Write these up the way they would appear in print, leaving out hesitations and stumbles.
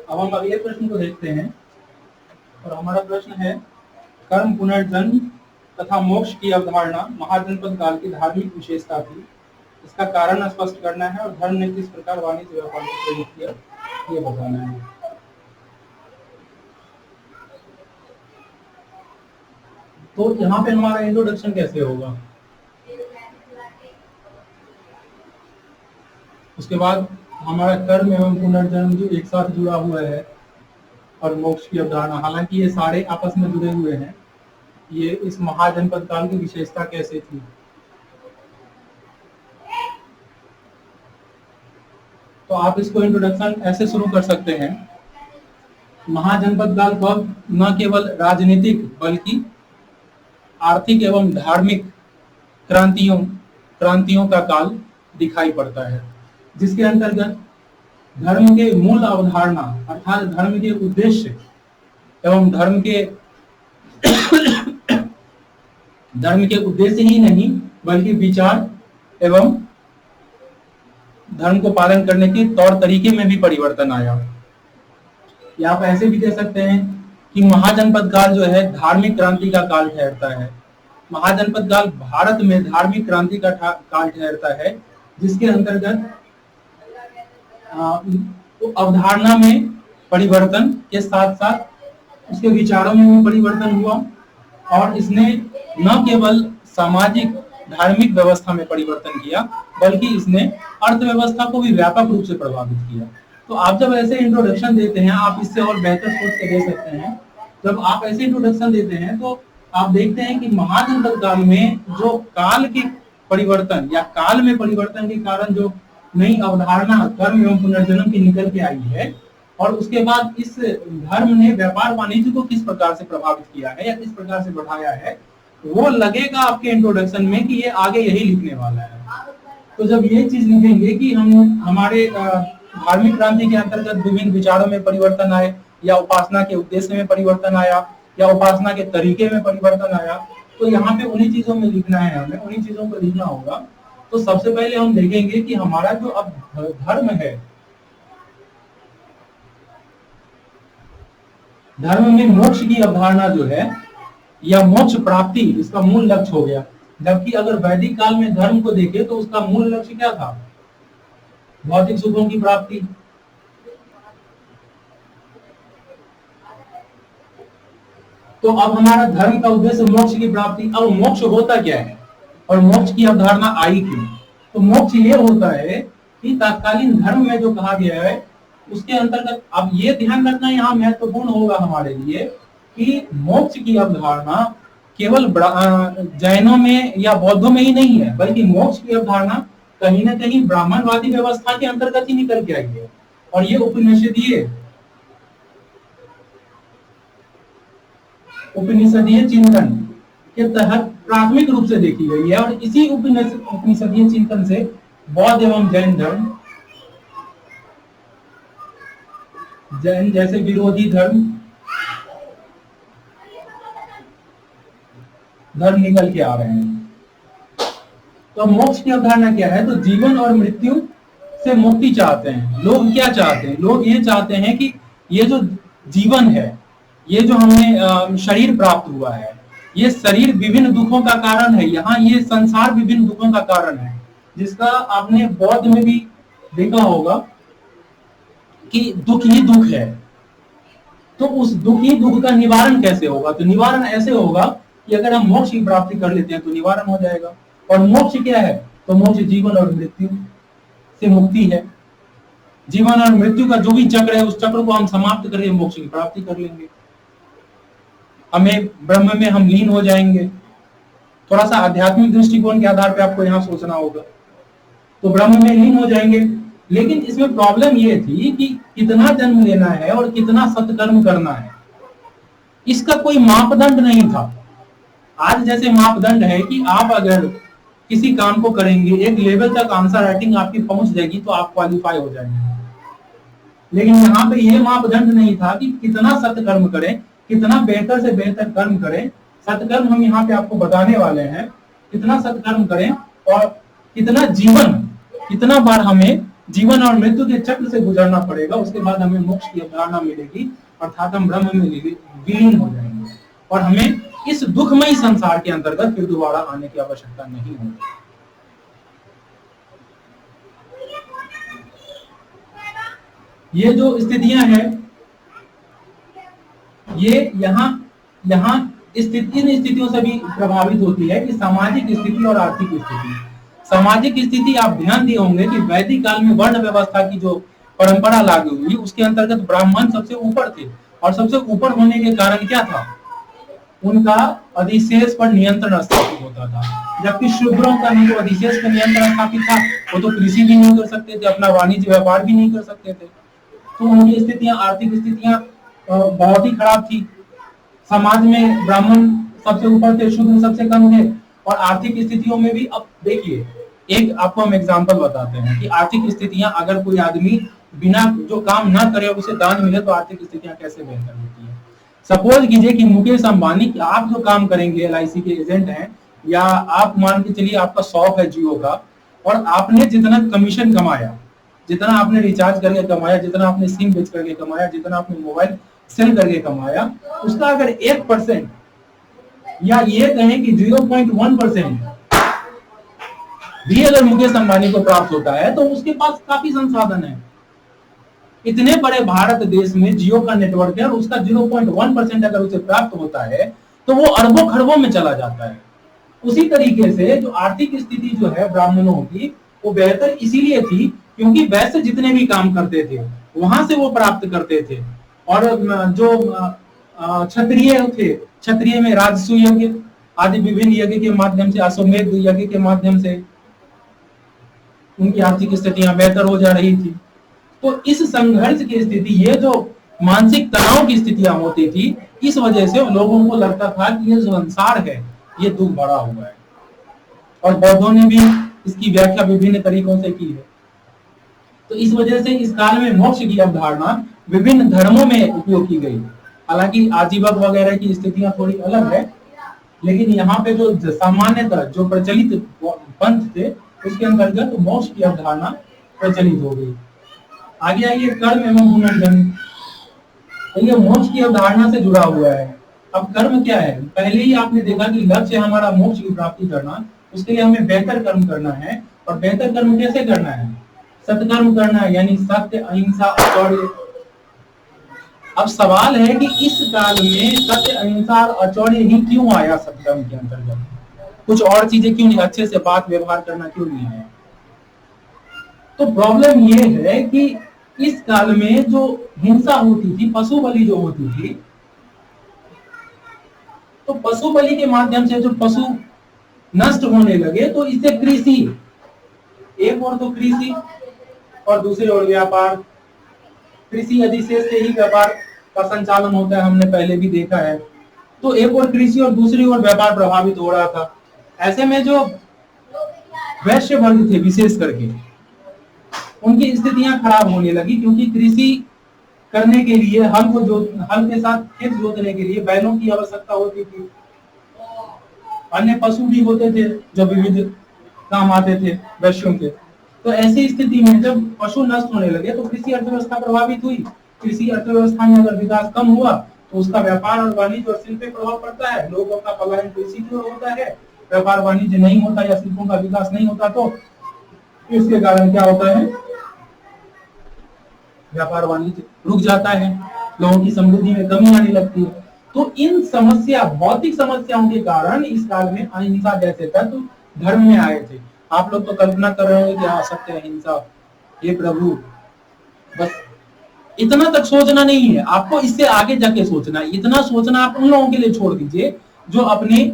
अब हम अगले प्रश्न को देखते हैं और हमारा प्रश्न है, कर्म पुनर्जन्म तथा मोक्ष की अवधारणा महाजनपद काल की धार्मिक विशेषता थी। इसका कारण स्पष्ट करना है और धर्म ने किस प्रकार वाणिज्य व्यापार को प्रेरित किया ये बताना है। तो यहाँ पे हमारा इंट्रोडक्शन कैसे होगा, उसके बाद हमारा कर्म एवं पुनर्जन्म जो एक साथ जुड़ा हुआ है और मोक्ष की अवधारणा, हालांकि ये सारे आपस में जुड़े हुए हैं, ये इस महाजनपद काल की विशेषता कैसे थी। तो आप इसको इंट्रोडक्शन ऐसे शुरू कर सकते हैं, महाजनपद काल पर न केवल राजनीतिक बल्कि आर्थिक एवं धार्मिक क्रांतियों का काल दिखाई पड़ता है, जिसके अंतर्गत धर्म के मूल अवधारणा अर्थात धर्म के उद्देश्य एवं धर्म के उद्देश्य ही नहीं बल्कि विचार एवं धर्म को पालन करने के तौर तरीके में भी परिवर्तन आया। या आप ऐसे भी कह सकते हैं कि महाजनपद काल जो है धार्मिक क्रांति का काल ठहरता है। महाजनपद काल भारत में धार्मिक क्रांति का काल ठहरता है, जिसके अंतर्गत अवधारणा में परिवर्तन के साथ साथ उसके विचारों में भी परिवर्तन हुआ और इसने न केवल सामाजिक धार्मिक व्यवस्था में परिवर्तन किया बल्कि इसने अर्थव्यवस्था को भी व्यापक रूप से प्रभावित किया। तो आप जब ऐसे इंट्रोडक्शन देते हैं, आप इससे और बेहतर सोच के दे सकते हैं। जब आप ऐसे इंट्रोडक्शन देते हैं तो आप देखते हैं कि महाजनपद काल में जो काल के परिवर्तन या काल में परिवर्तन के कारण जो नई अवधारणा कर्म एवं पुनर्जन्म की निकल के आई है और उसके बाद इस धर्म ने व्यापार वाणिज्य को किस प्रकार से प्रभावित किया है या किस प्रकार से बढ़ाया है, वो लगेगा आपके इंट्रोडक्शन में कि ये आगे यही लिखने वाला है। तो जब ये चीज लिखेंगे कि हम हमारे धार्मिक क्रांति के अंतर्गत विभिन्न विचारों में परिवर्तन आए या उपासना के उद्देश्य में परिवर्तन आया या उपासना के तरीके में परिवर्तन आया, तो यहाँ पे उन्हीं चीजों में लिखना है, हमें उन्हीं चीजों को लिखना होगा। तो सबसे पहले हम देखेंगे कि हमारा जो अब धर्म है, धर्म में मोक्ष की अवधारणा जो है या मोक्ष प्राप्ति इसका मूल लक्ष्य हो गया। जबकि अगर वैदिक काल में धर्म को देखें तो उसका मूल लक्ष्य क्या था, भौतिक सुखों की प्राप्ति। तो अब हमारा धर्म का उद्देश्य मोक्ष की प्राप्ति। अब मोक्ष होता क्या है और मोक्ष की अवधारणा आई क्यों? तो मोक्ष ये होता है कि तत्कालीन धर्म में जो कहा गया है उसके अंतर्गत, अब ये ध्यान रखना यहाँ महत्वपूर्ण होगा हमारे लिए कि मोक्ष की अवधारणा केवल जैनों में या बौद्धों में ही नहीं है, बल्कि मोक्ष की अवधारणा कहीं ना कहीं ब्राह्मणवादी व्यवस्था के अंतर्गत ही निकल के आई है। और ये उपनिषदीय चिंतन के तहत प्राथमिक रूप से देखी गई है और इसी उपनिषदीय चिंतन से बौद्ध एवं जैन जैसे विरोधी धर्म निकल के आ रहे हैं। तो मोक्ष की अवधारणा क्या है? तो जीवन और मृत्यु से मुक्ति चाहते हैं लोग। क्या चाहते हैं लोग? ये चाहते हैं कि ये जो जीवन है, ये जो हमें शरीर प्राप्त हुआ है, ये शरीर विभिन्न दुखों का कारण है। यहाँ ये संसार विभिन्न दुखों का कारण है, जिसका आपने बौद्ध में भी देखा होगा कि दुख ही दुख है। तो उस दुख ही दुख का निवारण कैसे होगा? तो निवारण ऐसे होगा कि अगर हम मोक्ष की प्राप्ति कर लेते हैं तो निवारण हो जाएगा। और मोक्ष क्या है? तो मोक्ष जीवन और मृत्यु से मुक्ति है। जीवन और मृत्यु का जो भी चक्र है उस चक्र को हम समाप्त करके मोक्ष की प्राप्ति कर लेंगे, हमें ब्रह्म में हम लीन हो जाएंगे। थोड़ा सा आध्यात्मिक दृष्टिकोण के आधार पर आपको यहाँ सोचना होगा। तो ब्रह्म में लीन हो जाएंगे, लेकिन इसमें प्रॉब्लम ये थी कि कितना जन्म लेना है और कितना सत्कर्म करना है, इसका कोई मापदंड नहीं था। आज जैसे मापदंड है कि आप अगर किसी काम को करेंगे, एक लेवल तक आंसर राइटिंग आपकी पहुंच जाएगी तो आप क्वालिफाई हो जाएंगे। लेकिन यहाँ पे ये मापदंड नहीं था कि कितना सत्कर्म करें, कितना बेहतर से बेहतर कर्म करें। सत्कर्म हम यहाँ पे आपको बताने वाले हैं, कितना सत्कर्म करें और कितना जीवन, कितना बार हमें जीवन और मृत्यु के चक्र से गुजरना पड़ेगा, उसके बाद हमें मोक्ष की अवधारणा मिलेगी, अर्थात हम ब्रह्म में विलीन हो जाएंगे और हमें इस दुखमयी संसार के अंतर्गत फिर दोबारा आने की आवश्यकता नहीं होगी। ये जो स्थितियां हैं, ये यहाँ इन स्थितियों से भी प्रभावित होती है कि सामाजिक स्थिति और आर्थिक स्थिति। सामाजिक स्थिति आप ध्यान दिए होंगे कि वैदिक काल में वर्ण व्यवस्था की जो परंपरा लागू हुई, उसके अंतर्गत ब्राह्मण सबसे ऊपर थे और सबसे ऊपर होने के कारण क्या था, उनका अधिशेष पर नियंत्रण स्थापित होता था, जबकि शूद्रों का जो अधिशेष पर नियंत्रण स्थापित था, वो तो कृषि भी नहीं कर सकते थे, अपना वाणिज्य व्यापार भी नहीं कर सकते थे। तो उनकी स्थितियां, आर्थिक स्थितियां बहुत ही खराब थी। समाज में ब्राह्मण सबसे ऊपर थे, शूद्र सबसे कम थे, और आर्थिक स्थितियों में भी। अब देखिए, एक आपको हम एग्जांपल बताते हैं कि आर्थिक स्थितियां, अगर कोई आदमी बिना जो काम ना करे और उसे दान मिले तो आर्थिक स्थितियां कैसे बेहतर होती है। सपोज कीजिए कि मुकेश अंबानी, आप जो काम करेंगे, LIC के एजेंट हैं, या आप मान के चलिए आपका शॉप है जियो का, और आपने जितना कमीशन कमाया, जितना आपने रिचार्ज करके कमाया, जितना आपने सिम बेच करके कमाया, जितना आपने मोबाइल सेल करके कमाया, उसका अगर 1% या ये कहें कि 0.1% भी अगर मुकेश अंबानी को प्राप्त होता है तो उसके पास काफी संसाधन है। इतने बड़े भारत देश में जियो का नेटवर्क है और उसका 0.1% अगर उसे प्राप्त होता है तो वो अरबों खरबों में चला जाता है। उसी तरीके से जो आर्थिक स्थिति जो है ब्राह्मणों की, वो बेहतर इसीलिए थी क्योंकि वैसे जितने भी काम करते थे वहां से वो प्राप्त करते थे। और जो क्षत्रिय थे, क्षत्रिय में राजसू यज्ञ आदि विभिन्न यज्ञ के माध्यम से, अश्वमेध यज्ञ के माध्यम से उनकी आर्थिक स्थितियां बेहतर हो जा रही थी। तो इस संघर्ष की स्थिति, ये जो मानसिक तनाव की स्थितियां होती थी, इस वजह से लोगों को लगता था कि ये जो संसार है ये दुख भरा हुआ है। और बौद्धों ने भी इसकी व्याख्या विभिन्न तरीकों से की है। तो इस वजह से इस काल में मोक्ष की अवधारणा विभिन्न धर्मों में उपयोग की गई। हालांकि आजीवक वगैरह की स्थितियां थोड़ी अलग है, लेकिन यहाँ पे जो सामान्यतः जो प्रचलित पंथ थे उसके अंतर्गत मोक्ष की अवधारणा प्रचलित हो गई। आगे आइए, कर्म एवं पुनर्जन्म। तो ये मोक्ष की अवधारणा से जुड़ा हुआ है। अब कर्म क्या है? पहले ही आपने देखा कि लक्ष्य हमारा मोक्ष की प्राप्ति करना, उसके लिए हमें बेहतर कर्म करना है। और बेहतर कर्म कैसे करना है? सत्कर्म करना है, यानी सत्य, अहिंसा, अचौर्य। अब सवाल है कि इस काल में सत्य, अहिंसा और अचौर्य ही क्यों आया सत्कर्म के अंतर्गत? कुछ और चीजें क्यों नहीं? अच्छे से बात व्यवहार करना क्यों नहीं आया? तो प्रॉब्लम ये है कि इस काल में जो हिंसा होती थी, पशु बलि जो होती थी, तो पशु बलि के माध्यम से जो पशु नष्ट होने लगे, तो इससे कृषि, एक और तो कृषि और दूसरी ओर व्यापार। कृषि अधिशेष से ही व्यापार का संचालन होता है, हमने पहले भी देखा है। तो एक और कृषि और दूसरी ओर व्यापार प्रभावित हो रहा था। ऐसे में जो वैश्य वर्ग थे विशेष करके, उनकी स्थितियां खराब होने लगी, क्योंकि कृषि करने के लिए हल के साथ खेत जोतने के लिए बैलों की आवश्यकता होती थी। अन्य पशु भी होते थे जो विविध काम आते थे वैश्यों के। तो ऐसी स्थिति में जब पशु नष्ट होने लगे तो कृषि अर्थव्यवस्था प्रभावित हुई। कृषि अर्थव्यवस्था में अगर विकास कम हुआ तो उसका व्यापार और वाणिज्य और शिल्प पे प्रभाव पड़ता है। लोगों का पलायन कृषि की ओर होता है। व्यापार वाणिज्य नहीं होता या शिल्पों का विकास नहीं होता तो इसके कारण क्या होता है? व्यापार वाणिज्य रुक जाता है, लोगों की समृद्धि में कमी आने लगती है। तो इन समस्या, भौतिक समस्याओं के कारण इस काल में अहिंसा जैसे तत्व धर्म में आए थे। आप लोग तो कल्पना कर रहे हैं कि हाँ, सत्य अहिंसा, हे प्रभु, बस इतना तक सोचना नहीं है आपको, इससे आगे जाके सोचना है। इतना सोचना आप उन लोगों के लिए छोड़ दीजिए जो अपने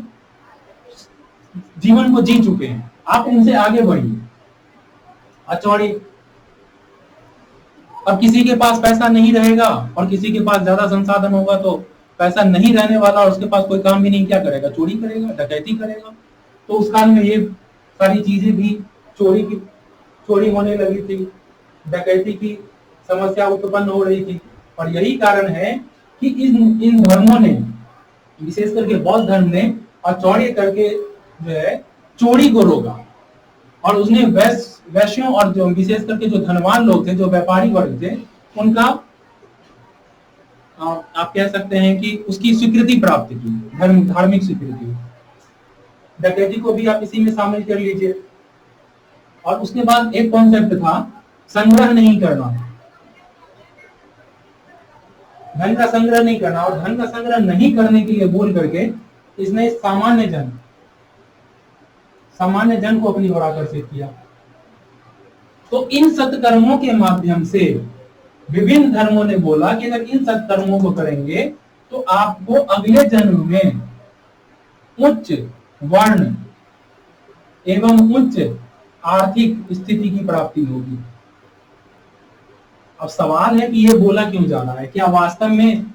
जीवन को जी चुके हैं, आप उनसे आगे बढ़िए। अचौड़ी, अब किसी के पास पैसा नहीं रहेगा और किसी के पास ज्यादा संसाधन होगा, तो पैसा नहीं रहने वाला और उसके पास कोई काम भी नहीं, क्या करेगा? चोरी करेगा, डकैती करेगा। तो उस काल में ये सारी चीजें भी चोरी होने लगी थी, डकैती की समस्या उत्पन्न हो रही थी। और यही कारण है कि इन धर्मों ने, विशेष करके बौद्ध धर्म ने, अचौर्य करके जो है चोरी को रोका। और उसने वैश्यों और जो विशेष करके जो धनवान लोग थे, जो व्यापारी वर्ग थे, उनका आप कह सकते हैं कि उसकी स्वीकृति प्राप्त की, धार्मिक स्वीकृति। डकैती को भी आप इसी में शामिल कर लीजिए। और उसके बाद एक कॉन्सेप्ट था संग्रह नहीं करना, धन का संग्रह नहीं करना। और धन का संग्रह नहीं करने के लिए बोल करके इसने सामान्य जन को अपनी ओर आकर्षित किया। तो इन सत्कर्मों के माध्यम से विभिन्न धर्मों ने बोला कि अगर इन सत्कर्मों को करेंगे तो आपको अगले जन्म में उच्च वर्ण एवं उच्च आर्थिक स्थिति की प्राप्ति होगी। अब सवाल है कि ये बोला क्यों जा रहा है? क्या वास्तव में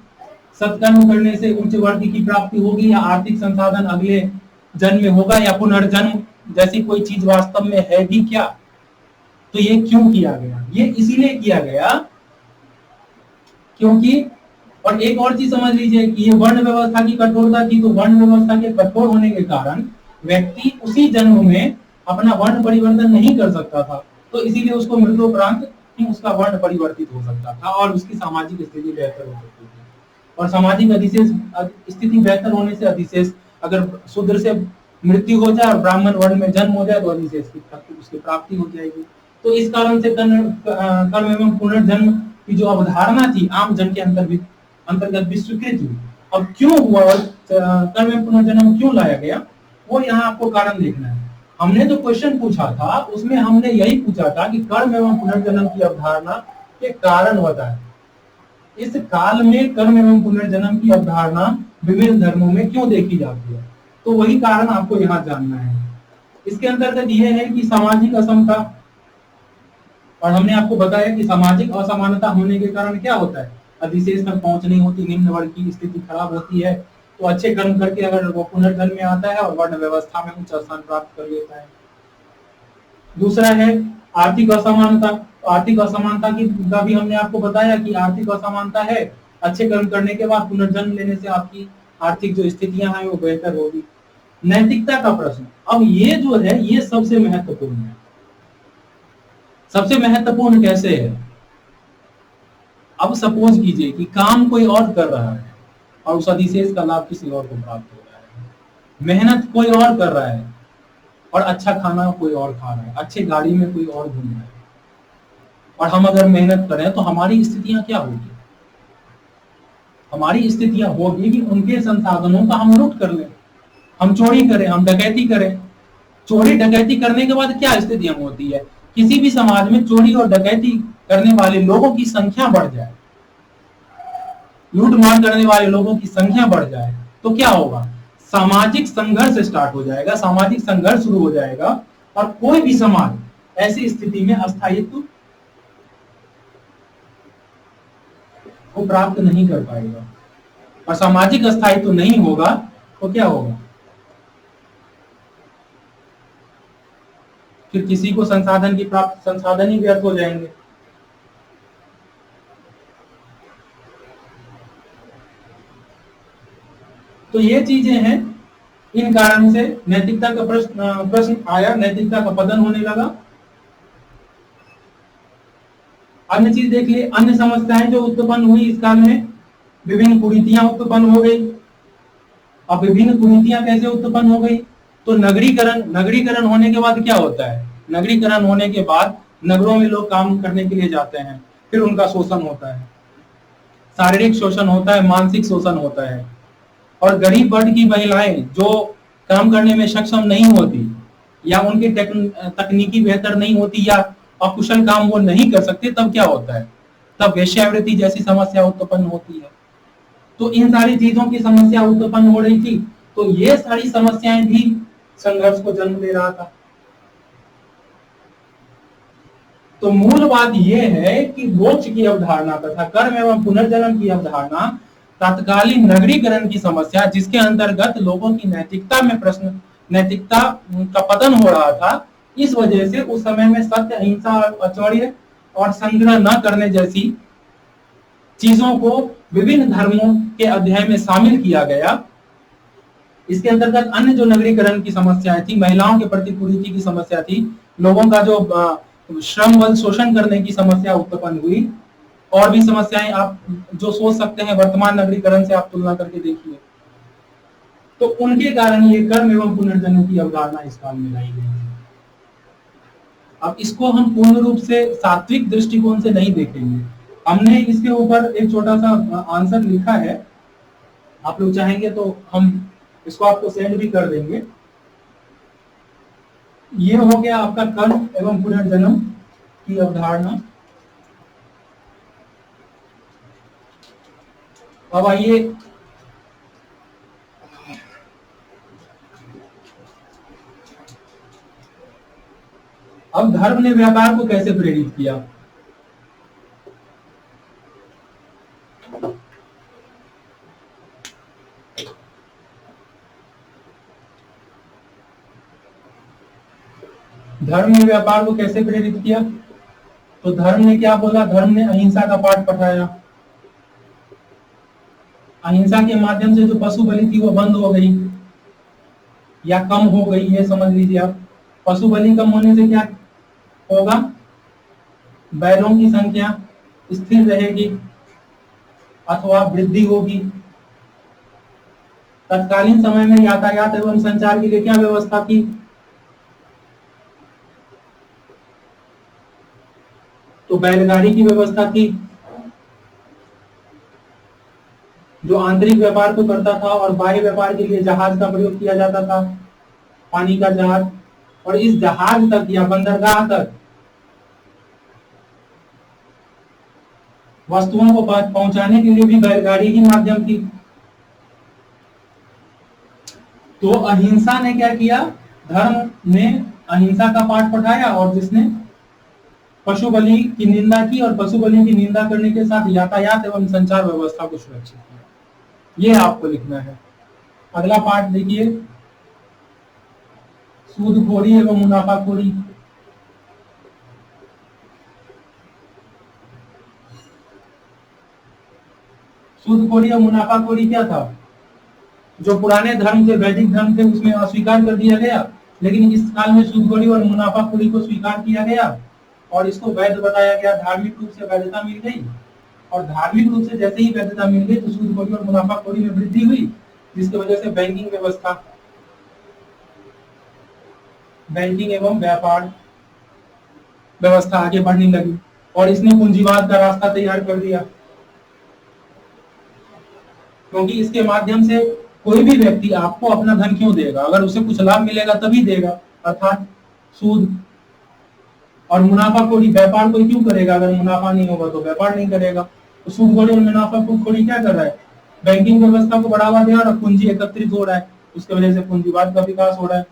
सत्कर्म करने से उच्च वर्ण की प्राप्ति होगी, या आर्थिक संसाधन अगले जन्म में होगा, या पुनर्जन्म जैसी कोई चीज वास्तव में है भी क्या? तो ये क्यों किया गया? ये इसीलिए किया गया क्योंकि, और एक और चीज समझ लीजिए कि ये वर्ण व्यवस्था की कठोरता थी। तो वर्ण व्यवस्था के कठोर होने के कारण व्यक्ति उसी जन्म में अपना वर्ण परिवर्तन नहीं कर सकता था, तो इसीलिए उसको मृत्युपरांत ही उसका वर्ण परिवर्तित हो सकता था और उसकी सामाजिक स्थिति बेहतर हो सकती थी। और सामाजिक अधिशेष स्थिति बेहतर होने से अधिशेष, अगर शूद्र से मृत्यु हो जाए और ब्राह्मण वर्ण में जन्म हो जाए तो अधिशेष की उसकी प्राप्ति हो जाएगी। तो इस कारण से कर्म एवं पुनर्जन्म की जो अवधारणा थी आम जन के अंतर्गत भी स्वीकृत हुई। अब क्यों हुआ और कर्म एवं पुनर्जन्म क्यों लाया गया, वो यहाँ आपको कारण देखना है। हमने जो क्वेश्चन पूछा था उसमें हमने यही पूछा था कि कर्म एवं पुनर्जन्म की अवधारणा के कारण बताएं। इस काल में कर्म एवं पुनर्जन्म की अवधारणा विभिन्न धर्मों में क्यों देखी जाती है, तो वही कारण आपको यहाँ जानना है। इसके अंतर्गत यह है कि सामाजिक असमता, और हमने आपको बताया कि सामाजिक असमानता होने के कारण क्या होता है, अधिशेष तक पहुंच नहीं होती, निम्न वर्ग की स्थिति खराब होती है। तो अच्छे कर्म करके अगर वो पुनर्जन्म में आता है और वर्ण व्यवस्था में उच्च स्थान प्राप्त कर लेता है। दूसरा है आर्थिक असमानता। आर्थिक असमानता की का भी हमने आपको बताया कि आर्थिक असमानता है, अच्छे कर्म करने के बाद पुनर्जन्म लेने से आपकी आर्थिक जो स्थितियां हैं वो बेहतर होगी। नैतिकता का प्रश्न, अब ये जो है ये सबसे महत्वपूर्ण है। सबसे महत्वपूर्ण कैसे है? अब सपोज कीजिए कि काम कोई और कर रहा है और उस अधिशेष का लाभ किसी और को प्राप्त हो रहा है, मेहनत कोई और कर रहा है और अच्छा खाना कोई और खा रहा है, अच्छी गाड़ी में कोई और घूम रहा है, और हम अगर मेहनत करें तो हमारी स्थितियां क्या होगी? हमारी स्थितियां होगी कि उनके संसाधनों का हम लूट कर लें, हम चोरी करें, हम डकैती करें। चोरी डकैती करने के बाद क्या स्थितियां होती है? किसी भी समाज में चोरी और डकैती करने वाले लोगों की संख्या बढ़ जाए, लूटमार करने वाले लोगों की संख्या बढ़ जाए तो क्या होगा? सामाजिक संघर्ष स्टार्ट हो जाएगा, सामाजिक संघर्ष शुरू हो जाएगा और कोई भी समाज ऐसी स्थिति में अस्थायित्व को प्राप्त नहीं कर पाएगा। और सामाजिक अस्थायित्व नहीं होगा तो क्या होगा? फिर किसी को संसाधन की प्राप्त, संसाधन ही व्यर्थ हो जाएंगे। तो ये चीजें हैं, इन कारण से नैतिकता का प्रश्न आया, नैतिकता का पतन होने लगा। अन्य चीज देख लिए, अन्य समस्याएं जो उत्पन्न हुई इस काल में, विभिन्न कुरीतियां उत्पन्न हो गई। अब विभिन्न कुरीतियां कैसे उत्पन्न हो गई? तो नगरीकरण होने के बाद क्या होता है? नगरीकरण होने के बाद नगरों में लोग काम करने के लिए जाते हैं, फिर उनका शोषण होता है, शारीरिक शोषण होता है, मानसिक शोषण होता है। और गरीब वर्ग की महिलाएं जो काम करने में सक्षम नहीं होती या उनकी तकनीकी बेहतर नहीं होती या अकुशल काम वो नहीं कर सकते, तब क्या होता है? तब वेश्यावृत्ति जैसी समस्या उत्पन्न होती है। तो इन सारी चीजों की समस्या उत्पन्न हो रही थी, तो ये सारी समस्याएं भी संघर्ष को जन्म दे रहा था। तो मूल बात यह है कि मोक्ष की अवधारणा तथा कर्म एवं पुनर्जन्म की अवधारणा तत्कालीन नगरीकरण की समस्या, जिसके अंतर्गत लोगों की नैतिकता में प्रश्न, नैतिकता का पतन हो रहा था, इस वजह से उस समय में सत्य, अहिंसा, औचौर्य और संग्रह न करने जैसी चीजों को विभिन्न धर्मों के अध्याय में शामिल किया गया। इसके अंतर्गत अन्य जो नगरीकरण की समस्याएं थी, महिलाओं के प्रति कुरीति की समस्या थी, लोगों का जो श्रम बल शोषण करने की समस्या उत्पन्न हुई, और भी समस्याएं आप जो सोच सकते हैं वर्तमान नगरीकरण से आप तुलना करके देखिए, तो उनके कारण ये कर्म एवं पुनर्जन्म की अवधारणा इस काल में लाई गई है। अब इसको हम पूर्ण रूप से सात्विक दृष्टिकोण से नहीं देखेंगे। हमने इसके ऊपर एक छोटा सा आंसर लिखा है, आप लोग चाहेंगे तो हम इसको आपको सेंड भी कर देंगे। ये हो गया आपका कर्म एवं पुनर्जन्म की अवधारणा। अब आइए अब धर्म ने व्यापार को कैसे प्रेरित किया। धर्म ने व्यापार को कैसे प्रेरित किया? तो धर्म ने क्या बोला? धर्म ने अहिंसा का पाठ पढ़ाया। अहिंसा के माध्यम से जो पशु बलि थी वो बंद हो गई या कम हो गई, ये समझ लीजिए आप। पशु बलि कम होने से क्या होगा? बैलों की संख्या स्थिर रहेगी अथवा वृद्धि होगी। तत्कालीन समय में यातायात एवं संचार के लिए क्या व्यवस्था थी? तो बैलगाड़ी की व्यवस्था थी, जो आंतरिक व्यापार को करता था, और बाह्य व्यापार के लिए जहाज का प्रयोग किया जाता था, पानी का जहाज। और इस जहाज तक या बंदरगाह तक वस्तुओं को पहुंचाने के लिए भी बैलगाड़ी ही माध्यम थी। तो अहिंसा ने क्या किया? धर्म ने अहिंसा का पाठ पढ़ाया, और जिसने पशु बलि की निंदा की, और पशु बलि की निंदा करने के साथ यातायात एवं संचार व्यवस्था को सुरक्षित किया। ये आपको लिखना है। अगला पाठ देखिए, सूदखोरी एवं मुनाफाखोरी। सूदखोरी और मुनाफाखोरी क्या था? जो पुराने धर्म थे, वैदिक धर्म थे, उसमें अस्वीकार कर दिया गया, लेकिन इस काल में सूदखोरी और मुनाफाखोरी को स्वीकार किया गया और इसको वैध बताया गया। धार्मिक रूप से वैधता मिल गई, और धार्मिक रूप से जैसे ही वैधता मिल गई तो सूदखोरी और मुनाफाखोरी में वृद्धि हुई, जिसकी वजह से बैंकिंग एवं व्यापार व्यवस्था आगे बढ़ने लगी, और इसने पूंजीवाद का रास्ता तैयार कर दिया। क्योंकि इसके माध्यम से कोई भी व्यक्ति आपको अपना धन क्यों देगा? अगर उसे कुछ लाभ मिलेगा तभी देगा, अर्थात सूद। और मुनाफाखोरी, व्यापार कोई क्यों करेगा? अगर मुनाफा नहीं होगा तो व्यापार नहीं करेगा। तो सूदखोरी और मुनाफाखोरी क्या कर रहा है? बैंकिंग व्यवस्था को बढ़ावा दे रहा है और पूंजी एकत्रित हो रहा है, उसकी वजह से पूंजीवाद का विकास हो रहा है।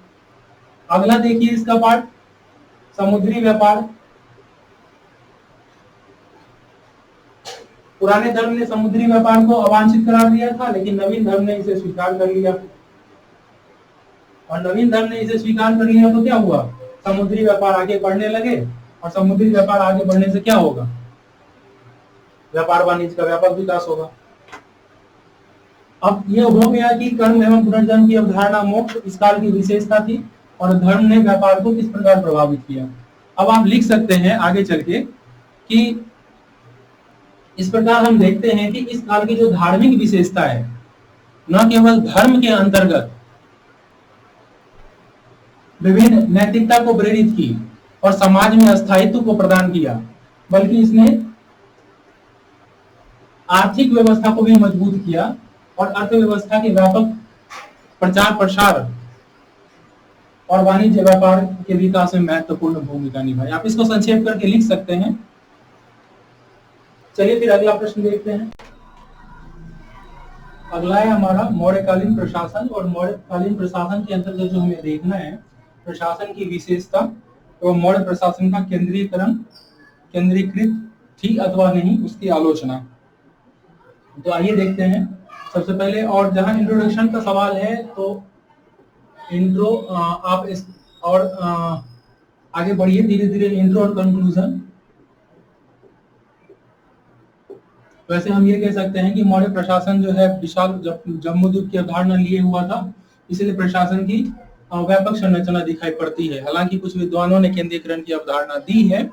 अगला देखिए इसका पार्ट, समुद्री व्यापार। पुराने धर्म ने समुद्री व्यापार को अवांछित करार दिया था, लेकिन नवीन धर्म ने इसे स्वीकार कर लिया। और नवीन धर्म ने इसे स्वीकार कर लिया तो क्या हुआ? समुद्री व्यापार आगे बढ़ने लगे, और समुद्री व्यापार आगे बढ़ने से क्या होगा? व्यापार वाणिज्य का व्यापक विकास होगा। अब यह हो गया कि कर्म एवं पुनर्जन्म की अवधारणा मोक्ष इस काल की विशेषता थी, और धर्म ने व्यापार को किस प्रकार प्रभावित किया। अब आप लिख सकते हैं आगे चल के कि इस प्रकार हम देखते हैं कि इस काल की जो धार्मिक विशेषता है, न केवल धर्म के अंतर्गत विभिन्न नैतिकता को प्रेरित की और समाज में स्थायित्व को प्रदान किया, बल्कि इसने आर्थिक व्यवस्था को भी मजबूत किया और अर्थव्यवस्था के व्यापक प्रचार प्रसार और वाणिज्य व्यापार के विकास में महत्वपूर्ण भूमिका निभाई। आप इसको संक्षेप करके लिख सकते हैं। चलिए फिर अगला प्रश्न देखते हैं। अगला है हमारा मौर्यकालीन प्रशासन, और मौर्यकालीन प्रशासन के अंतर्गत जो हमें देखना है प्रशासन की विशेषता, तो मौर्य प्रशासन का केंद्रीकृत थी अथवा नहीं, उसकी आलोचना। तो आइए देखते हैं सबसे पहले। और जहां इंट्रोडक्शन का सवाल है तो इंट्रो आप इस और आगे बढ़िए धीरे धीरे, इंट्रो और कंक्लूजन। वैसे हम ये कह सकते हैं कि मौर्य प्रशासन जो है विशाल जम्बूद्वीप की अवधारणा लिए हुआ था, इसलिए प्रशासन की व्यापक संरचना दिखाई पड़ती है। हालांकि कुछ विद्वानों ने केंद्रीयकरण की अवधारणा दी है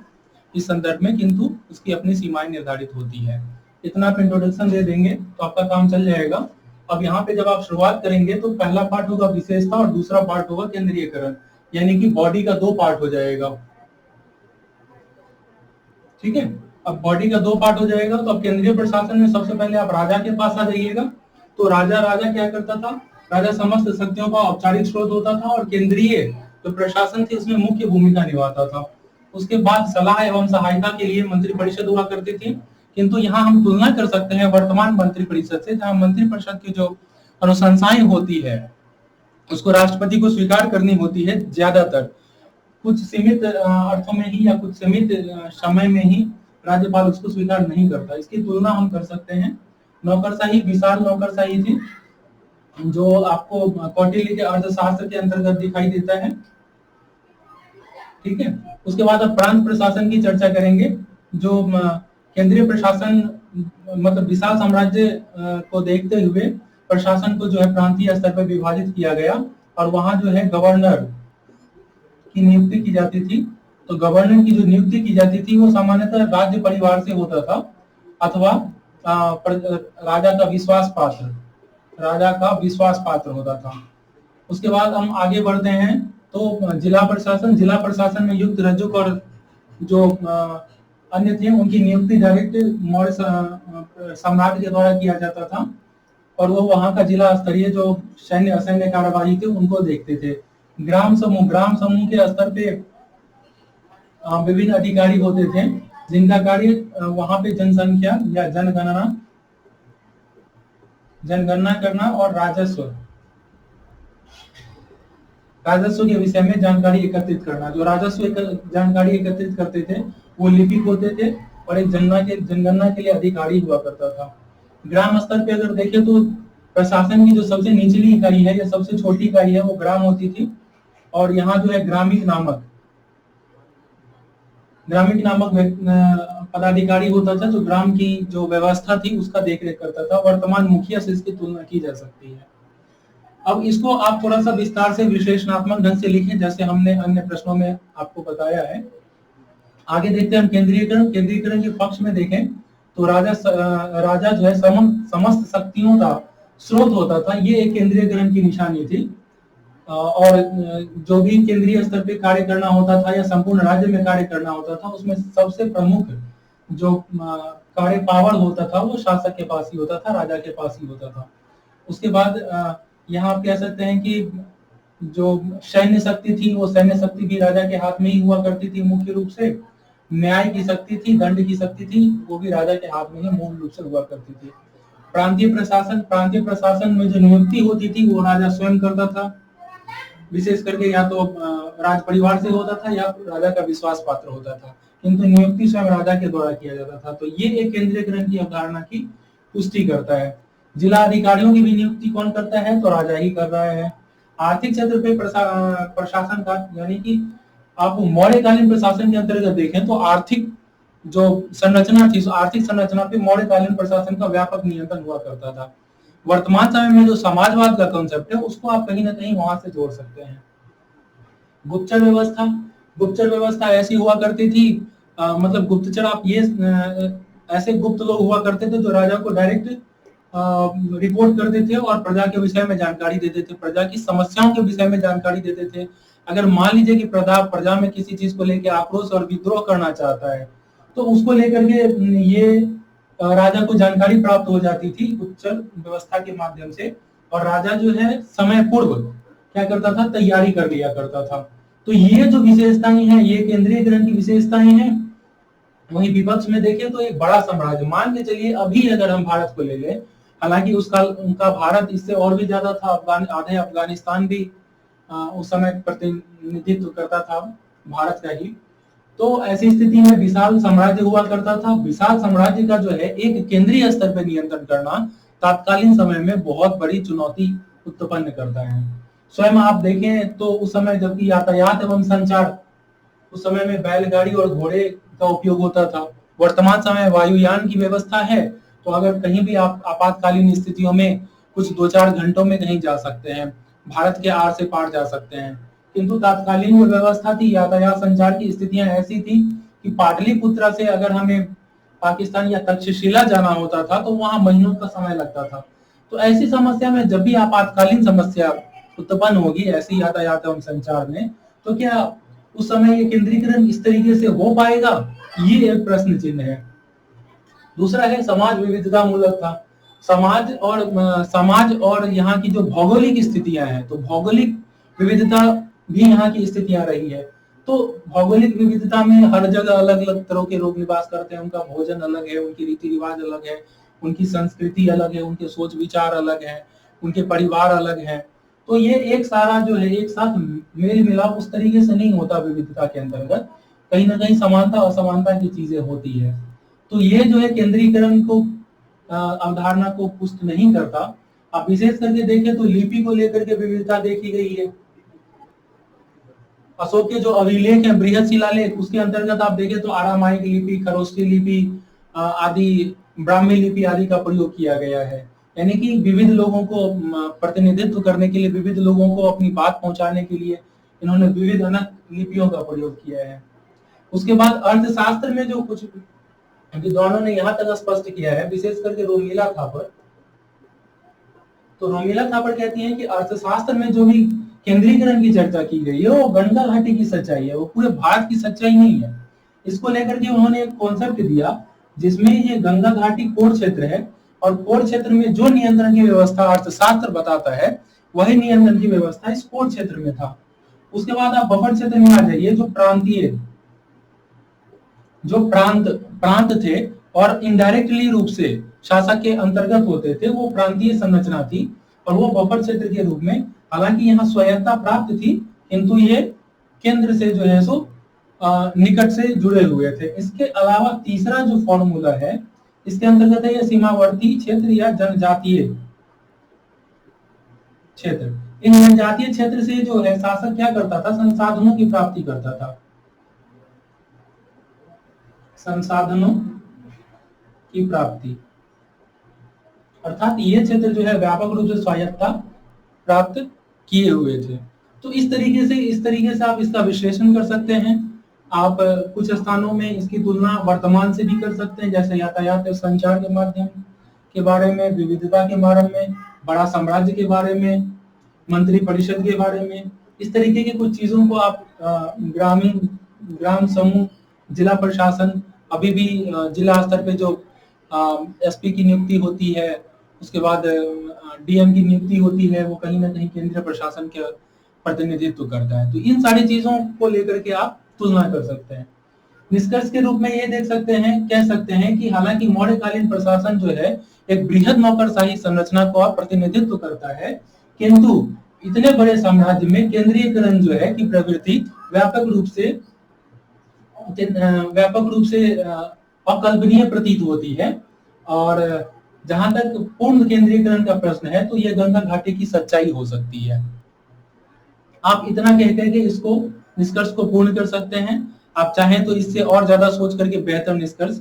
इस संदर्भ में, किंतु उसकी अपनी सीमाएं निर्धारित होती है। इतना आप इंट्रोडक्शन दे देंगे तो आपका काम चल जाएगा। अब यहाँ पे जब आप शुरुआत करेंगे तो पहला पार्ट होगा विशेषता और दूसरा पार्ट होगा केंद्रीयकरण, यानी कि बॉडी का 2 पार्ट हो जाएगा। ठीक है, अब बॉडी का 2 पार्ट हो जाएगा। तो अब केंद्रीय प्रशासन में सबसे पहले आप राजा के पास आ जाइएगा। तो राजा क्या करता था? राजा समस्त शक्तियों का औपचारिक स्रोत होता था और केंद्रीय जो प्रशासन थी उसमें मुख्य भूमिका निभाता था। उसके बाद सलाह एवं सहायता के लिए मंत्रिपरिषद हुआ करती थी। किंतु यहाँ हम तुलना कर सकते हैं वर्तमान मंत्रिपरिषद से, जहाँ मंत्रिपरिषद की जो अनुशंसाएं होती है उसको राष्ट्रपति को स्वीकार करनी होती है ज्यादातर। कुछ सीमित अर्थों में ही या कुछ सीमित समय में ही राज्यपाल उसको स्वीकार नहीं करता। इसकी तुलना हम कर सकते हैं नौकरशाही, विशाल नौकरशाही थी जो आपको कौटिल्य के अर्थशास्त्र के अंतर्गत दिखाई देता है। ठीक है, उसके बाद अब प्रांत प्रशासन की चर्चा करेंगे। जो केंद्रीय प्रशासन मतलब विशाल साम्राज्य को देखते हुए प्रशासन को जो है प्रांतीय स्तर पर विभाजित किया गया और वहां जो है गवर्नर की नियुक्ति की जाती थी। तो गवर्नर की जो नियुक्ति की जाती थी वो सामान्यतः राज्य परिवार से होता था अथवा राजा का विश्वास पात्र होता था। उसके बाद हम आगे बढ़ते हैं तो जिला प्रशासन में युक्त रज्जुक और जो अन्य थे उनकी नियुक्ति डायरेक्ट मौर्य सम्राट के द्वारा किया जाता था और वो वहां का जिला स्तरीय जो सैन्य असैन्य कार्यवाही थे उनको देखते थे। ग्राम समूह के स्तर पे विभिन्न अधिकारी होते थे जिनका कार्य वहां पे जनसंख्या या जनगणना करना और राजस्व के विषय में जानकारी एकत्रित करना। जो राजस्व जानकारी एकत्रित करते थे वो लिपिक होते थे और एक जनगणना के लिए अधिकारी हुआ करता था। ग्राम स्तर पे अगर देखें तो प्रशासन की जो सबसे निचली इकाई है या सबसे छोटी इकाई है वो ग्राम होती थी और यहाँ जो है ग्रामीण नामक पदाधिकारी होता था जो ग्राम की जो व्यवस्था थी उसका देखरेख करता था। वर्तमान मुखिया से इसकी तुलना की जा सकती है। अब इसको आप थोड़ा सा विस्तार से विश्लेषणात्मक ढंग से लिखें जैसे हमने अन्य प्रश्नों में आपको बताया है। आगे देखते हैं हम केंद्रीयकरण के पक्ष में देखें तो राजा जो है समस्त शक्तियों का स्रोत होता था। ये एक केंद्रीयकरण की निशानी थी और जो भी केंद्रीय स्तर पे कार्य करना होता था या संपूर्ण राज्य में कार्य करना होता था उसमें सबसे प्रमुख जो कार्य पावर होता था वो शासक के पास ही होता था, राजा के पास ही होता था। उसके बाद यहाँ आप कह सकते हैं कि जो सैन्य शक्ति थी वो सैन्य शक्ति भी राजा के हाथ में ही हुआ करती थी मुख्य रूप से। न्याय की शक्ति थी, दंड की शक्ति थी, वो भी राजा के हाथ में ही मूल रूप से हुआ करती थी। प्रांतीय प्रशासन में जो नियुक्ति होती थी वो राजा स्वयं करता था, विशेष करके या तो राज परिवार से होता था या राजा का विश्वास पात्र होता था, किंतु नियुक्ति स्वयं राजा के द्वारा किया जाता था। तो ये एक केंद्रीयकरण की अवधारणा की पुष्टि करता है। जिला अधिकारियों की भी नियुक्ति कौन करता है? तो राजा ही कर रहा है। आर्थिक क्षेत्र पे प्रशासन का, यानी कि आप मौर्यकालीन प्रशासन के अंतर्गत देखें तो आर्थिक जो संरचना थी, आर्थिक संरचना पे मौर्यकालीन प्रशासन का व्यापक नियंत्रण हुआ करता था। वर्तमान समय में जो समाजवाद का कॉन्सेप्ट है उसको आप कहीं ना कहीं वहां से जोड़ सकते हैं। गुप्तचर व्यवस्था ऐसी हुआ करती थी, मतलब गुप्तचर आप ये ऐसे गुप्त लोग हुआ करते थे जो राजा को डायरेक्ट रिपोर्ट करते थे और प्रजा के विषय में जानकारी देते थे, प्रजा की समस्याओं के विषय में जानकारी देते थे। अगर मान लीजिए कि प्रजा में किसी चीज को लेकर आक्रोश और विद्रोह करना चाहता है तो उसको लेकर के ये राजा को जानकारी प्राप्त हो जाती थी गुप्तचर व्यवस्था के माध्यम से और राजा जो है समय पूर्व क्या करता था, तैयारी कर लिया करता था। तो ये जो विशेषताएं हैं ये केंद्रीयकरण की विशेषताएं हैं। वहीं विपक्ष में देखें तो एक बड़ा साम्राज्य, मान के चलिए अभी अगर हम भारत को ले लें, हालांकि उनका भारत इससे और भी ज्यादा था, आधे अफगानिस्तान भी उस समय प्रतिनिधित्व करता था भारत का ही। तो ऐसी स्थिति में विशाल साम्राज्य हुआ करता था। विशाल साम्राज्य का जो है एक केंद्रीय स्तर पर नियंत्रण करना तात्कालीन समय में बहुत बड़ी चुनौती उत्पन्न करता है। स्वयं आप देखें तो उस समय जबकि यातायात एवं संचार उस समय में बैलगाड़ी और घोड़े का उपयोग होता था। वर्तमान समय वायुयान की व्यवस्था है तो अगर कहीं भी आप आपातकालीन स्थितियों में कुछ 2-4 घंटों में कहीं जा सकते हैं। भारत के आर से पार जा सकते हैं। किंतु तात्कालीन जो व्यवस्था थी, यातायात संचार की स्थितियां ऐसी थी कि पाटलिपुत्रा से अगर हमें पाकिस्तान या तक्षशिला जाना होता था तो वहां महीनों का समय लगता था। तो ऐसी समस्या में जब भी आपातकालीन समस्या उत्पन्न होगी ऐसी यातायात एवं संचार में, तो क्या उस समय ये केंद्रीकरण इस तरीके से हो पाएगा, ये एक प्रश्न चिन्ह है। दूसरा है समाज विविधता मूलक था। समाज और यहाँ की जो भौगोलिक स्थितियां हैं, तो भौगोलिक विविधता भी यहाँ की स्थितियां रही है। तो भौगोलिक विविधता में हर जगह अलग अलग तरह के लोग निवास करते हैं, उनका भोजन अलग है, उनकी रीति रिवाज अलग है, उनकी संस्कृति अलग है, उनके सोच विचार अलग है, उनके परिवार अलग है। तो ये एक सारा जो है एक साथ मेल मिलाप उस तरीके से नहीं होता विविधता के अंतर्गत, कहीं ना कहीं समानता असमानता की चीजें होती है। तो ये जो है केंद्रीकरण को अवधारणा को पुष्ट नहीं करता। आप विशेष करके देखें तो लिपि को लेकर के विविधता देखी गई है। अशोक के जो अभिलेख है बृहद शिलालेख, उसके अंतर्गत आप देखें तो आरामाइक लिपि, खरोष्ठी लिपि आदि, ब्राह्मी लिपि आदि का प्रयोग किया गया है। यानी कि विविध लोगों को प्रतिनिधित्व करने के लिए, विविध लोगों को अपनी बात पहुंचाने के लिए इन्होंने विविध अनेक लिपियों का प्रयोग किया है। उसके बाद अर्थशास्त्र में जो कुछ विद्वानों ने यहाँ तक स्पष्ट किया है, विशेष करके रोमिला थापर, तो रोमिला थापर कहती है कि अर्थशास्त्र में जो भी केंद्रीकरण की चर्चा की गई है वो गंगा घाटी की सच्चाई है, वो पूरे भारत की सच्चाई नहीं है। इसको लेकर के उन्होंने एक कॉन्सेप्ट दिया जिसमें ये गंगा घाटी कोर क्षेत्र है, और कोर क्षेत्र में जो नियंत्रण की व्यवस्था अर्थशास्त्र बताता है वही नियंत्रण की व्यवस्था इस कोर क्षेत्र में था। उसके बाद आप बफर क्षेत्र में आ जाइए, जो प्रांतीय जो प्रांत थे और इनडायरेक्टली रूप से शासक के अंतर्गत होते थे, वो प्रांतीय संरचना थी, और वो बफर क्षेत्र के रूप में, हालांकि यहाँ स्वायत्तता प्राप्त थी किंतु ये केंद्र से जो है सो निकट से जुड़े हुए थे। इसके अलावा तीसरा जो फॉर्मूला है इसके अंतर्गत है ये सीमावर्ती क्षेत्र या जनजातीय क्षेत्र। इन जनजातीय क्षेत्र से जो है शासक क्या करता था, संसाधनों की प्राप्ति करता था, संसाधनों की प्राप्ति, अर्थात ये क्षेत्र जो है व्यापक रूप से स्वायत्तता प्राप्त किए हुए थे। तो इस तरीके से आप इसका विश्लेषण कर सकते हैं। आप कुछ स्थानों में इसकी तुलना वर्तमान से भी कर सकते हैं, जैसे यातायात और संचार के माध्यम के बारे में, विविधता के बारे में, बड़ा साम्राज्य के बारे में, मंत्री परिषद के बारे में। इस तरीके की कुछ चीजों को आप ग्राम समूह, जिला प्रशासन, अभी भी जिला स्तर पे जो एसपी की नियुक्ति होती है, उसके बाद डीएम की नियुक्ति होती है, वो कहीं ना कहीं केंद्रीय प्रशासन के प्रतिनिधित्व करता है। तो इन सारी चीजों को लेकर के आप तुलना कर सकते हैं। निष्कर्ष के रूप में ये कह सकते हैं कि हालांकि मौर्यकालीन प्रशासन जो है एक बृहद नौकरशाही संरचना का प्रतिनिधित्व करता है, किंतु इतने बड़े साम्राज्य में केंद्रीयकरण जो है की प्रवृत्ति व्यापक रूप से अकल्पनीय प्रतीत होती है। और जहां तक पूर्ण केंद्रीकरण का प्रश्न है तो यह गंगा घाटी की सच्चाई हो सकती है। आप इतना कह करके इसको निष्कर्ष को पूर्ण कर सकते हैं। आप चाहें तो इससे और ज्यादा सोच करके बेहतर निष्कर्ष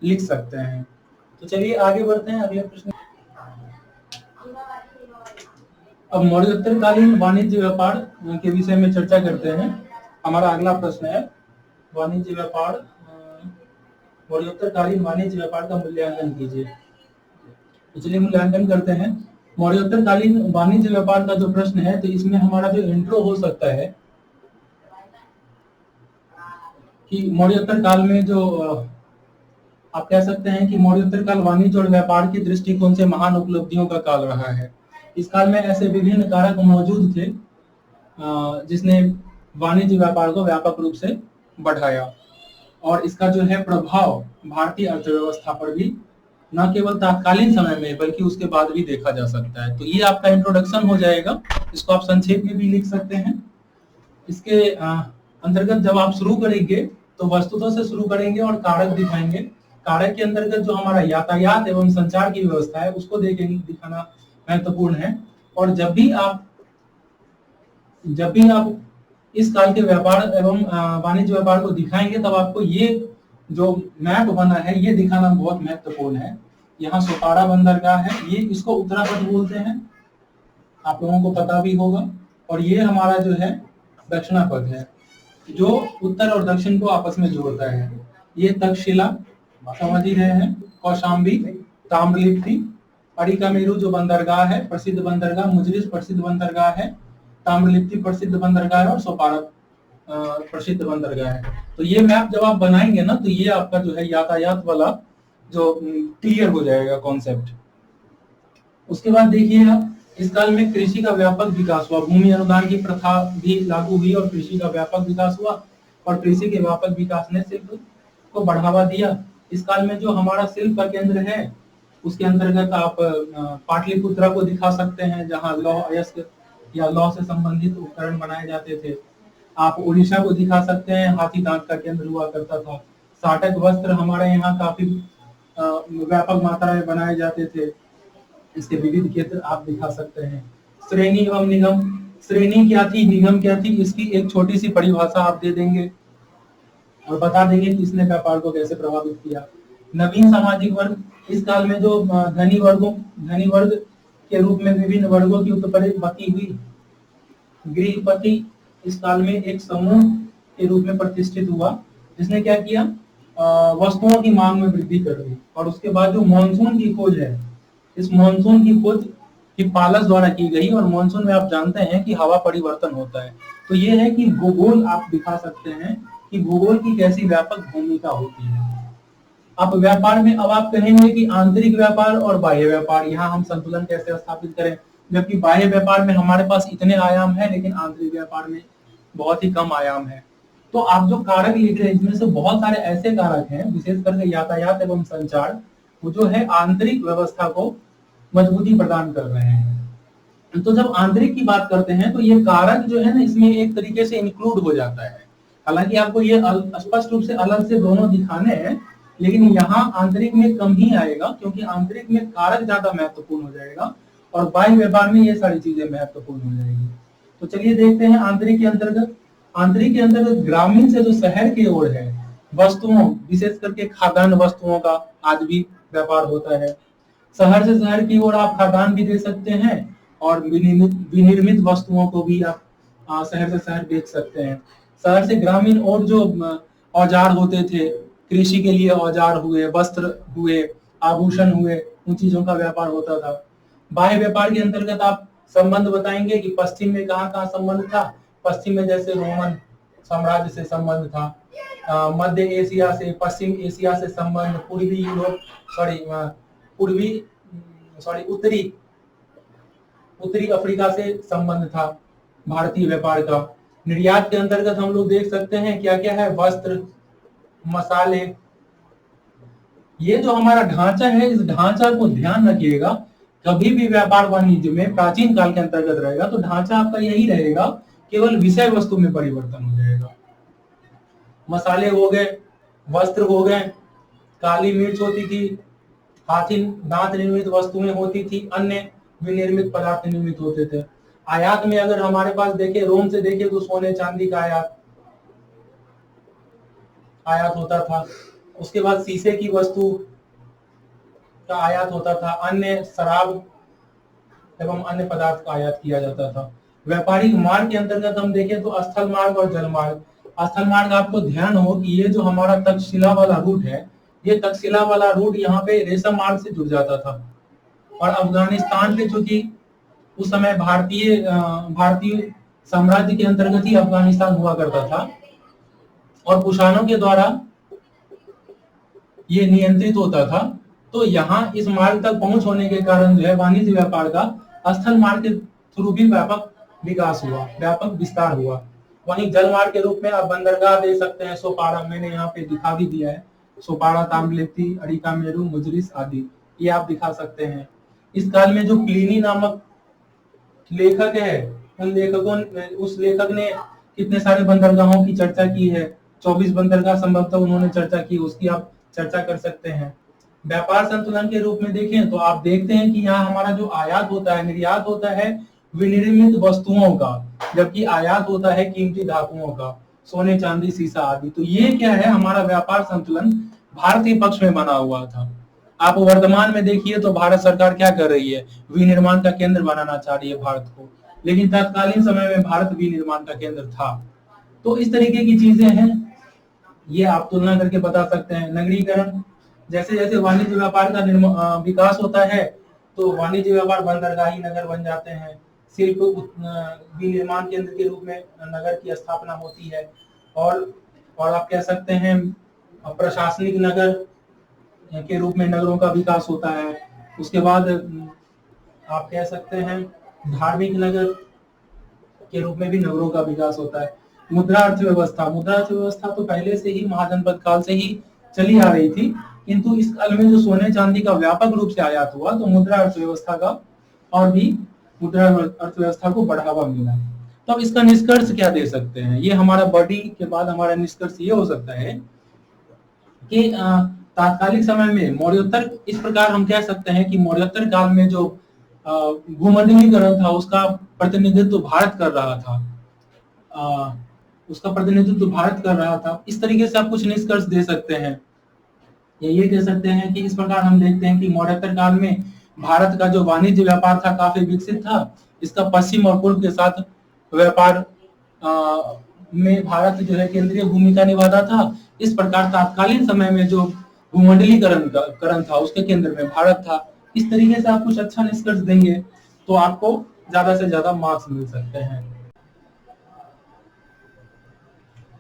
लिख सकते हैं। तो चलिए आगे बढ़ते हैं अगले प्रश्न। अब मौर्योत्तरकालीन वाणिज्य व्यापार के विषय में चर्चा करते हैं। हमारा अगला प्रश्न है वाणिज्य व्यापार, मौर्योत्तरकालीन वाणिज्य व्यापार का मूल्यांकन कीजिए। तो चलिए मूल्यांकन करते हैं। मौर्योत्तरकालीन वाणिज्य व्यापार का जो प्रश्न है, तो इसमें हमारा जो इंट्रो हो सकता है कि मौर्योत्तर काल में जो आप कह सकते हैं कि मौर्योत्तर काल वाणिज्य और व्यापार की दृष्टिकोण से महान उपलब्धियों का काल रहा है। इस काल में ऐसे विभिन्न कारक मौजूद थे जिसने वाणिज्य व्यापार को व्यापक रूप से बढ़ाया, और इसका जो है प्रभाव भारतीय अर्थव्यवस्था पर भी न केवल तात्कालीन समय में बल्कि उसके बाद भी देखा जा सकता है। तो ये आपका इंट्रोडक्शन हो जाएगा। इसको आप संक्षेप में भी लिख सकते हैं। इसके अंतर्गत जब आप शुरू करेंगे तो वस्तुतों से शुरू करेंगे और कारक दिखाएंगे। कारक के अंतर्गत जो हमारा यातायात एवं संचार की व्यवस्था है उसको दिखाना महत्वपूर्ण है। और जब भी आप इस काल के व्यापार एवं वाणिज्य व्यापार को दिखाएंगे तब आपको ये जो मैप बना है ये दिखाना बहुत महत्वपूर्ण है। यहाँ सोपारा बंदरगाह है, ये इसको उत्तराखंड बोलते हैं। आप लोगों को पता भी होगा। और ये हमारा जो है दक्षिणा पद है जो उत्तर और दक्षिण को आपस में जोड़ता है। ये तक्षशिला समझ ही रहे हैं, कौशाम्बी, ताम्रलिप्ति, अरिकामेरु जो बंदरगाह है, प्रसिद्ध बंदरगाह, मुजरिस प्रसिद्ध बंदरगाह है, ताम्रलिप्ति प्रसिद्ध बंदरगाह है और सोपारा प्रसिद्ध बंदरगाह है। तो ये मैप जब आप बनाएंगे ना तो ये आपका जो है यातायात वाला जो क्लियर हो जाएगा कॉन्सेप्ट। उसके बाद देखिए आप, इस काल में कृषि का व्यापक विकास हुआ, भूमि अनुदान की प्रथा भी लागू हुई और कृषि का व्यापक विकास हुआ और कृषि के व्यापक विकास ने शिल्प को बढ़ावा दिया। इस काल में जो हमारा शिल्प का केंद्र है उसके अंतर्गत आप पाटलिपुत्रा को दिखा सकते हैं जहाँ लौह अयस्क या लौह से संबंधित उपकरण बनाए जाते थे। आप उड़ीसा को दिखा सकते हैं, हाथी दांत का केंद्र हुआ करता था। साटक वस्त्र हमारे यहाँ काफी व्यापक मात्रा में बनाए जाते थे, इसके विविध क्षेत्र आप दिखा सकते हैं। श्रेणी एवं निगम, श्रेणी क्या थी, निगम क्या थी, इसकी एक छोटी सी परिभाषा आप दे देंगे और बता देंगे कि इसने व्यापार को कैसे प्रभावित किया। नवीन सामाजिक वर्ग, इस काल में जो धनी वर्ग के रूप में विभिन्न वर्गों की उत्पत्ति हुई। गृहपति इस काल में एक समूह के रूप में प्रतिष्ठित हुआ जिसने क्या किया, वस्तुओं की मांग में वृद्धि कर दी। और उसके बाद जो मॉनसून की खोज है, इस मॉनसून की खोज हिप्पालस द्वारा की गई और मॉनसून में आप जानते हैं कि हवा परिवर्तन होता है। तो ये है कि भूगोल आप दिखा सकते हैं कि भूगोल की कैसी व्यापक भूमिका होती है। अब व्यापार में अब आप कहेंगे कि आंतरिक व्यापार और बाह्य व्यापार, यहाँ हम संतुलन कैसे स्थापित करें, जबकि बाह्य व्यापार में हमारे पास इतने आयाम है लेकिन आंतरिक व्यापार में बहुत ही कम आयाम है। तो आप जो कारक लिख रहे हैं इसमें से बहुत सारे ऐसे कारक हैं, विशेष करके यातायात एवं संचार, वो जो है आंतरिक व्यवस्था को मजबूती प्रदान कर रहे हैं। तो जब आंतरिक की बात करते हैं तो ये कारक जो है ना इसमें एक तरीके से इंक्लूड हो जाता है। हालांकि आपको ये स्पष्ट रूप से अलग से दोनों दिखाने हैं, लेकिन यहाँ आंतरिक में कम ही आएगा क्योंकि आंतरिक में कारक ज्यादा महत्वपूर्ण हो जाएगा और बाह्य व्यापार में ये सारी चीजें महत्वपूर्ण हो जाएगी। तो चलिए देखते हैं आंतरिक के अंतर्गत। आंतरिक के अंतर्गत ग्रामीण से जो शहर की ओर है वस्तुओं, विशेष करके खाद्यान्न वस्तुओं का आज भी व्यापार होता है। शहर से शहर की ओर आप खाद्यान्न भी दे सकते हैं और विनिर्मित वस्तुओं को भी आप शहर से शहर बेच सकते हैं। शहर से ग्रामीण और जो औजार होते थे, कृषि के लिए औजार हुए, वस्त्र हुए, आभूषण हुए, उन चीजों का व्यापार होता था। बाह्य व्यापार के अंतर्गत आप संबंध बताएंगे कि पश्चिम में कहाँ कहाँ संबंध था। पश्चिम में जैसे रोमन साम्राज्य से संबंध था, मध्य एशिया से, पश्चिम एशिया से संबंध, उत्तरी अफ्रीका से संबंध था भारतीय व्यापार का। निर्यात के अंतर्गत हम लोग देख सकते हैं क्या क्या है, वस्त्र, मसाले। ये जो हमारा ढांचा है, इस ढांचा को ध्यान रखिएगा, कभी भी व्यापार वाणिज्य में प्राचीन काल के अंतर्गत रहेगा तो ढांचा आपका यही रहेगा, केवल विषय वस्तु में परिवर्तन हो जाएगा। मसाले हो गए, वस्त्र हो गए, काली मिर्च होती थी, हाथी दांत निर्मित वस्तुएं होती थी, अन्य विनिर्मित पदार्थ निर्मित होते थे। आयात में अगर हमारे पास देखे, रोम से देखे तो सोने चांदी का आयात होता था। उसके बाद शीशे की वस्तु का आयात होता था, अन्य शराब एवं अन्य पदार्थ का आयात किया जाता था। व्यापारिक मार्ग के अंतर्गत हम देखें तो स्थल मार्ग और जल मार्ग। स्थल मार्ग आपको ध्यान हो कि ये जो हमारा तक्षशिला वाला रूट है, ये तक्षशिला वाला रूट यहाँ पे रेशम मार्ग से जुड़ जाता था और अफगानिस्तान पे चूंकि उस समय भारतीय साम्राज्य के अंतर्गत ही अफगानिस्तान हुआ करता था और कुषाणों के द्वारा ये नियंत्रित होता था। तो यहाँ इस मार्ग तक पहुंच होने के कारण जो है वाणिज्य व्यापार का स्थल मार्ग के थ्रू भी व्यापक विकास हुआ, व्यापक विस्तार हुआ। वहीं जल मार्ग के रूप में आप बंदरगाह दे सकते हैं, सोपारा मैंने यहाँ पे दिखा भी दिया है, सोपारा, ताम्रलिप्ति, अरिकामेरु, मुजरिस आदि ये आप दिखा सकते हैं। इस काल में जो प्लिनी नामक लेखक है, उस लेखक ने कितने सारे बंदरगाहों की चर्चा की है, 24 बंदरगाह संभवतः उन्होंने चर्चा की, उसकी आप चर्चा कर सकते हैं। व्यापार संतुलन के रूप में देखें तो आप देखते हैं कि यहाँ हमारा जो आयात होता है, निर्यात होता है विनिर्मित वस्तुओं का, जबकि आयात होता है कीमती धातुओं का, सोने चांदी शीशा आदि। तो ये क्या है, हमारा व्यापार संतुलन भारतीय पक्ष में बना हुआ था। आप वर्तमान में देखिए तो भारत सरकार क्या कर रही है, विनिर्माण का केंद्र बनाना चाह रही है भारत को, लेकिन तत्कालीन समय में भारत विनिर्माण का केंद्र था। तो इस तरीके की चीजें हैं, ये आप तुलना करके बता सकते हैं। नगरीकरण, जैसे जैसे वाणिज्य व्यापार का विकास होता है तो वाणिज्य व्यापार बंदरगाही नगर बन जाते हैं, शिल्प विनिर्माण केंद्र के रूप में नगर की स्थापना होती है, और आप कह सकते हैं प्रशासनिक नगर के रूप में नगरों का विकास होता है। उसके बाद आप कह सकते हैं धार्मिक नगर के रूप में भी नगरों का विकास होता है। मुद्रा अर्थव्यवस्था, मुद्रा अर्थव्यवस्था तो पहले से ही महाजनपद काल से ही चली आ रही थी, किंतु इस काल में जो सोने चांदी का व्यापक रूप से आयात हुआ तो मुद्रा अर्थव्यवस्था का और भी मुद्रा अर्थव्यवस्था को बढ़ावा मिला। तो अब इसका निष्कर्ष क्या दे सकते हैं, ये हमारा बॉडी के बाद हमारा निष्कर्ष ये हो सकता है कि तात्कालिक समय में मौर्योत्तर, इस प्रकार हम कह सकते हैं कि मौर्योत्तर काल में जो भूमंडलीकरण था उसका प्रतिनिधित्व भारत कर रहा था, उसका प्रतिनिधित्व भारत कर रहा था। इस तरीके से आप कुछ निष्कर्ष दे सकते हैं, ये कह सकते हैं कि इस प्रकार हम देखते हैं कि मौर्योत्तर काल में भारत का जो वाणिज्य व्यापार था काफी विकसित था। इसका पश्चिम और पूर्व के साथ व्यापार में भारत जो है केंद्रीय भूमिका निभाता था। इस प्रकार तात्कालीन समय में जो भूमंडलीकरण था उसके केंद्र में भारत था। इस तरीके से आप कुछ अच्छा निष्कर्ष देंगे तो आपको ज्यादा से ज्यादा मार्क्स मिल सकते हैं।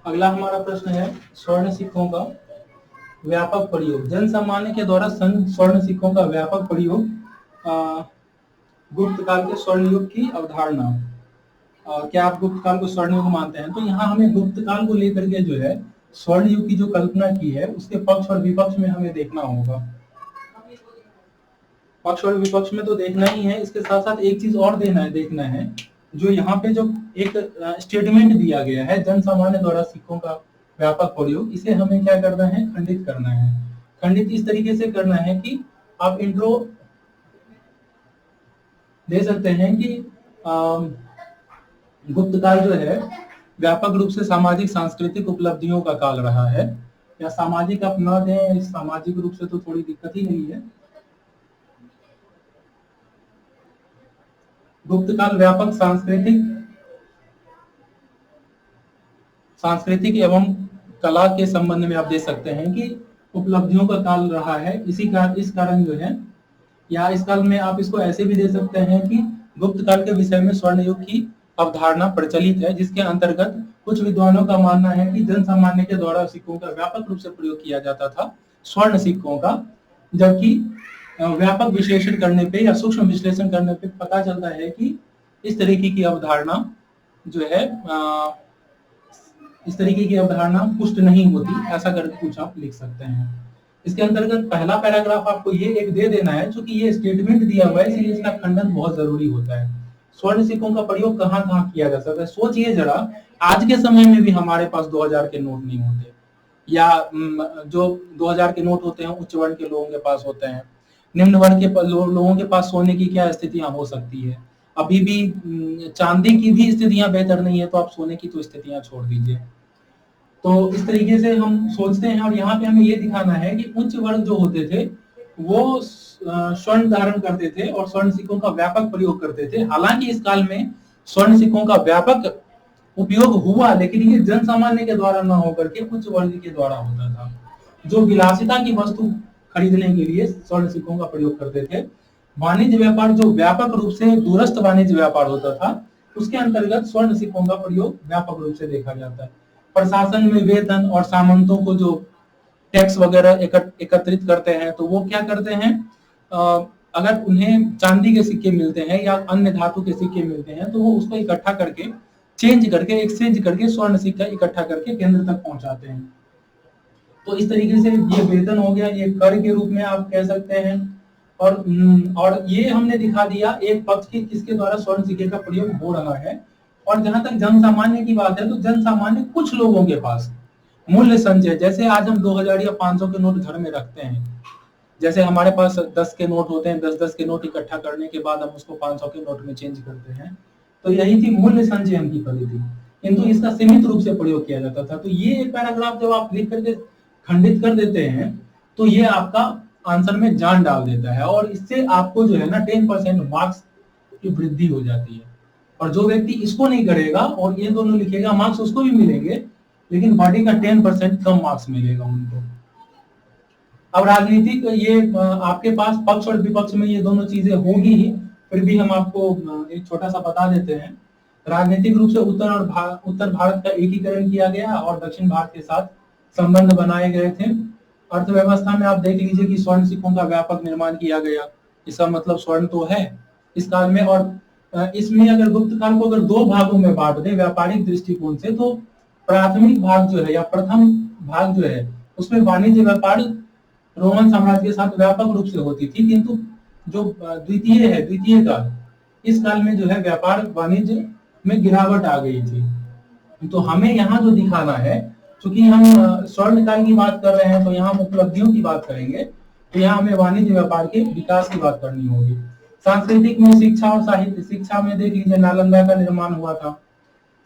अगला हमारा प्रश्न है स्वर्ण सिक्कों का व्यापक प्रयोग। जन सामान्य के द्वारा स्वर्ण सिक्कों का व्यापक प्रयोग, गुप्त काल के स्वर्ण युग की अवधारणा। क्या आप गुप्त काल को स्वर्ण युग मानते हैं? तो यहाँ हमें गुप्त काल को लेकर के जो है स्वर्ण युग की जो कल्पना की है उसके पक्ष और विपक्ष में हमें देखना होगा। पक्ष और विपक्ष में तो देखना ही है, इसके साथ साथ एक चीज और देखना है, जो यहाँ पे जो एक स्टेटमेंट दिया गया है जन सामान्य द्वारा सिक्कों का व्यापक प्रयोग, इसे हमें क्या करना है, खंडित करना है। खंडित इस तरीके से करना है कि आप इंट्रो दे सकते हैं कि गुप्त काल जो है व्यापक रूप से सामाजिक सांस्कृतिक उपलब्धियों का काल रहा है। या सामाजिक आप न दें, सामाजिक रूप से तो थोड़ी दिक्कत ही नहीं है। गुप्त काल व्यापक सांस्कृतिक एवं कला के संबंध में आप दे सकते हैं कि उपलब्धियों का काल रहा है। इस कारण जो है, या इस काल में आप इसको ऐसे भी दे सकते हैं कि गुप्त काल के विषय में स्वर्ण युग की अवधारणा प्रचलित है, जिसके अंतर्गत कुछ विद्वानों का मानना है कि जन सामान्य के द्वारा सिक्कों का व्यापक रूप से प्रयोग किया जाता था, स्वर्ण सिक्कों का। जबकि व्यापक विश्लेषण करने पे या सूक्ष्म विश्लेषण करने पे पता चलता है कि इस तरीके की अवधारणा जो है इस तरीके की अवधारणा पुष्ट नहीं होती। ऐसा करके कुछ आप लिख सकते हैं। इसके अंतर्गत पहला पैराग्राफ आपको ये एक दे देना है, क्योंकि ये स्टेटमेंट दिया हुआ है इसलिए इसका खंडन बहुत जरूरी होता है। स्वर्ण सिक्कों का प्रयोग कहाँ कहाँ किया जा सकता है? सोचिए जरा, आज के समय में भी हमारे पास 2000 के नोट नहीं होते, या जो 2000 के नोट होते हैं उच्च वर्ण के लोगों के पास होते हैं। निम्न वर्ण के लोगों के पास सोने की क्या स्थितियां हो सकती है? अभी भी चांदी की भी स्थितियां बेहतर नहीं है, तो आप सोने की तो स्थितियां छोड़ दीजिए। तो इस तरीके से हम सोचते हैं, और यहाँ पे हमें ये दिखाना है कि उच्च वर्ग जो होते थे वो स्वर्ण धारण करते थे और स्वर्ण सिक्कों का व्यापक प्रयोग करते थे। हालांकि इस काल में स्वर्ण सिक्कों का व्यापक उपयोग हुआ, लेकिन ये जन सामान्य के द्वारा न होकर के उच्च वर्ग के द्वारा होता था, जो विलासिता की वस्तु खरीदने के लिए स्वर्ण सिक्कों का प्रयोग करते थे। वाणिज्य व्यापार जो व्यापक रूप से दूरस्थ वाणिज्य व्यापार होता था, उसके अंतर्गत स्वर्ण सिक्कों का प्रयोग व्यापक रूप से देखा जाता है। प्रशासन में वेतन और सामंतों को जो टैक्स वगैरह एकत्रित करते हैं, तो वो क्या करते हैं, अगर उन्हें चांदी के सिक्के मिलते हैं या अन्य धातु के सिक्के मिलते हैं, तो वो उसको इकट्ठा करके एक्सचेंज करके स्वर्ण सिक्का इकट्ठा करके केंद्र तक पहुंचाते हैं। तो इस तरीके से ये वेतन हो गया, ये कर के रूप में आप कह सकते हैं। और ये हमने दिखा दिया एक पक्ष की किसके द्वारा स्वर्ण सिक्के का प्रयोग हो रहा है। और जहां तक जन सामान्य की बात है, तो जन सामान्य कुछ लोगों के पास मूल्य संचय, जैसे आज हम 2000 या 500 के नोट घर में रखते हैं, जैसे हमारे पास 10 के नोट होते हैं, 10-10 के नोट इकट्ठा करने के बाद हम उसको 500 के नोट में चेंज करते हैं। तो यही थी मूल्य संचयन की पद्धति, किंतु इसका सीमित रूप से प्रयोग किया जाता था। तो ये एक पैराग्राफ जब आप लिख करके खंडित कर देते हैं, तो ये आपका आंसर में जान डाल देता है, और इससे आपको जो है ना 10% मार्क्स की वृद्धि हो जाती है। और जो व्यक्ति इसको नहीं करेगा और ये दोनों लिखेगा, मार्क्स उसको भी मिलेंगे, लेकिन बॉडी का 10% कम मार्क्स मिलेगा उनको। अब राजनीतिक ये आपके पास पक्ष और विपक्ष में ये दोनों चीजें होगी ही, फिर भी हम आपको एक छोटा सा बता देते हैं। राजनीतिक रूप से उत्तर भारत का एकीकरण किया गया और दक्षिण भारत के साथ संबंध बनाए गए थे। अर्थव्यवस्था में आप देख लीजिए कि स्वर्ण सिक्कों का व्यापक निर्माण किया गया। इसका मतलब स्वर्ण तो है इस काल में। और इसमें अगर गुप्त काल को अगर दो भागों में बांट दें व्यापारिक दृष्टिकोण से, तो प्राथमिक भाग जो है या प्रथम भाग जो है उसमें वाणिज्य व्यापार रोमन साम्राज्य के साथ व्यापक रूप से होती थी, किंतु जो द्वितीय काल, इस काल में जो है व्यापार वाणिज्य में गिरावट आ गई थी। तो हमें यहाँ जो दिखाना है, चूंकि हम स्वर्ण काल की बात कर रहे हैं तो यहाँ हम उपलब्धियों की बात करेंगे, तो यहाँ हमें वाणिज्य व्यापार के विकास की बात करनी होगी। सांस्कृतिक में शिक्षा और साहित्य, शिक्षा में देख लीजिए नालंदा का निर्माण हुआ था।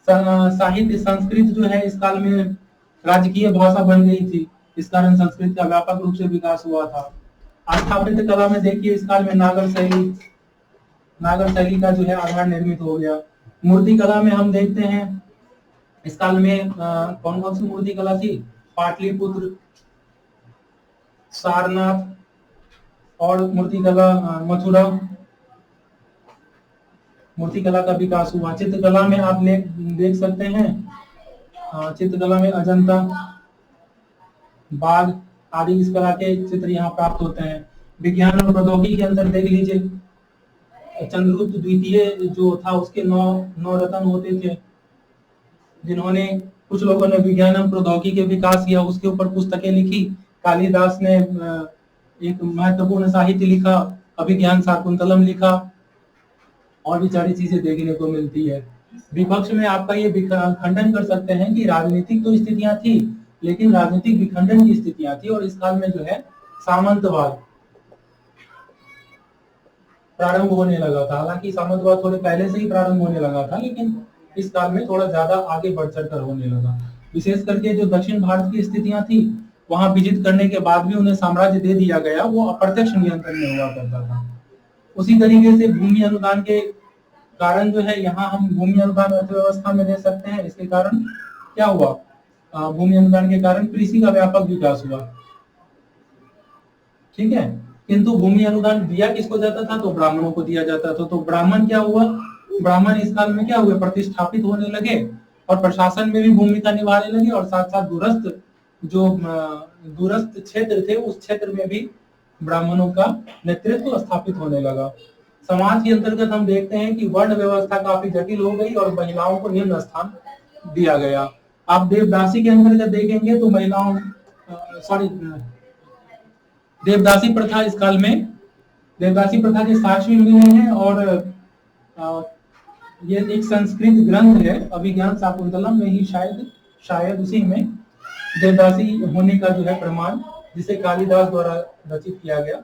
साहित्य, संस्कृत जो है इस काल में राजकीय भाषा बन गई थी, इस कारण संस्कृत का व्यापक रूप से विकास हुआ था। स्थापत्य कला में देखिए इस काल में नागर शैली का जो है आधार निर्मित हो गया। मूर्ति कला में हम देखते हैं इस काल में कौन कौन सी मूर्ति कला थी, पाटलिपुत्र, सारनाथ, और मूर्ति कला मथुरा, मूर्ति कला का विकास हुआ। चित्रकला में आप देख सकते हैं, चित्रकला में अजंता, बाघ आदि इस कला के चित्र यहाँ प्राप्त होते हैं। विज्ञान और प्रौद्योगिकी के अंदर देख लीजिए, चंद्रगुप्त द्वितीय जो था उसके 9 रत्न होते थे, जिन्होंने कुछ लोगों ने विज्ञान और प्रौद्योगिकी के विकास किया, उसके ऊपर पुस्तकें लिखी। कालिदास ने एक महत्वपूर्ण साहित्य लिखा, अभिज्ञान शाकुंतलम लिखा, और भी सारी चीजें देखने को मिलती है। विपक्ष में आपका ये खंडन कर सकते हैं कि राजनीतिक तो स्थितियां थी, लेकिन राजनीतिक विखंडन की स्थितियां थी, और इस काल में जो है सामंतवाद प्रारंभ होने लगा था। हालांकि सामंतवाद थोड़े पहले से ही प्रारंभ होने लगा था, लेकिन इस काल में थोड़ा ज्यादा आगे बढ़ चढ़कर होने लगा। विशेष करके जो दक्षिण भारत की स्थितियां थी, वहां विजित करने के बाद भी उन्हें साम्राज्य दे दिया गया, वो अप्रत्यक्ष नियंत्रण में हुआ करता था। उसी तरीके से भूमि अनुदान के कारण जो है, यहाँ हम भूमि अनुदान अर्थव्यवस्था में दे सकते हैं। इसके कारण क्या हुआ, भूमि अनुदान के कारण कृषि का व्यापक विकास हुआ, ठीक है। किंतु भूमि अनुदान दिया किसको जाता था, तो ब्राह्मणों को दिया जाता था। तो ब्राह्मण क्या हुआ, ब्राह्मण इस काल में क्या हुए, प्रतिष्ठापित होने लगे और प्रशासन में भी भूमिका निभाने लगे, और साथ साथ दूरस्थ क्षेत्र थे उस क्षेत्र में भी ब्राह्मणों का नेतृत्व स्थापित होने लगा। समाज के अंतर्गत हम देखते हैं कि वर्ण व्यवस्था काफी जटिल हो गई और महिलाओं को निम्न स्थान दिया गया। आप देवदासी के अंतर्गत देखेंगे तो देवदासी प्रथा इस काल में, देवदासी प्रथा के साक्ष्य भी मिले हैं, और ये एक संस्कृत ग्रंथ है अभिज्ञान शाकुंतलम में ही शायद उसी में देवदासी होने का जो है प्रमाण, जिसे कालिदास द्वारा रचित किया गया,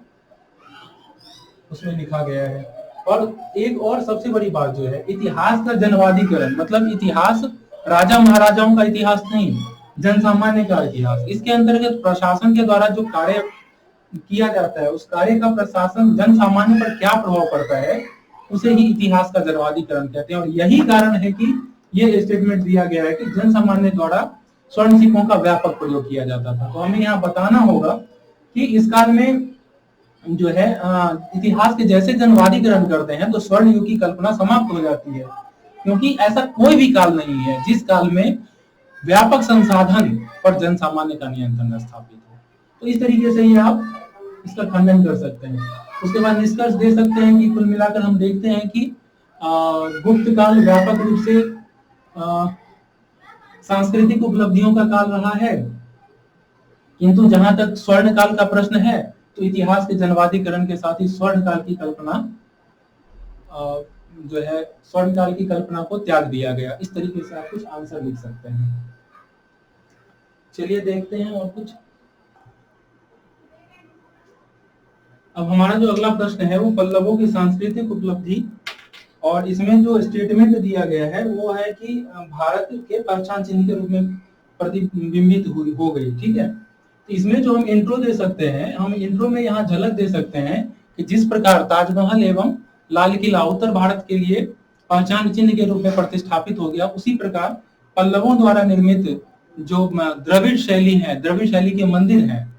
उसमें लिखा गया है। और एक और सबसे बड़ी बात जो है, इतिहास का जनवादीकरण, मतलब इतिहास राजा महाराजाओं का इतिहास नहीं, जन सामान्य का इतिहास। इसके अंतर्गत प्रशासन के द्वारा जो कार्य किया जाता है, उस कार्य का प्रशासन जन सामान्य पर क्या प्रभाव पड़ता है, उसे ही इतिहास का जनवादीकरण कहते हैं। और यही कारण है कि ये स्टेटमेंट दिया गया है कि जन सामान्य द्वारा स्वर्ण सिक्कों का व्यापक प्रयोग किया जाता था। तो हमें यहाँ बताना होगा कि इस काल में जो है इतिहास के जैसे जनवादीकरण करते हैं तो स्वर्ण युग की कल्पना समाप्त हो जाती है, क्योंकि ऐसा कोई भी काल नहीं है जिस काल में व्यापक संसाधन पर जन सामान्य का नियंत्रण स्थापित हो। तो इस तरीके से ही आप इसका खंडन कर सकते हैं। उसके बाद निष्कर्ष दे सकते हैं कि कुल मिलाकर हम देखते हैं कि गुप्त काल व्यापक रूप से सांस्कृतिक उपलब्धियों का काल रहा है, किंतु जहां तक स्वर्ण काल का प्रश्न है तो इतिहास के जनवादीकरण के साथ ही स्वर्ण काल की कल्पना जो है, स्वर्ण काल की कल्पना को त्याग दिया गया। इस तरीके से आप कुछ आंसर लिख सकते हैं। चलिए देखते हैं और कुछ। अब हमारा जो अगला प्रश्न है वो पल्लवों की सांस्कृतिक उपलब्धि, और इसमें जो स्टेटमेंट दिया गया है वो है कि भारत के पहचान चिन्ह के रूप में प्रतिबिंबित हो गई, ठीक है। इसमें जो हम इंट्रो दे सकते हैं, हम इंट्रो में यहाँ झलक दे सकते हैं कि जिस प्रकार ताजमहल एवं लाल किला उत्तर भारत के लिए पहचान चिन्ह के रूप में प्रतिष्ठापित हो गया, उसी प्रकार पल्लवों द्वारा निर्मित जो द्रविड़ शैली है, द्रविड़ शैली के मंदिर हैं,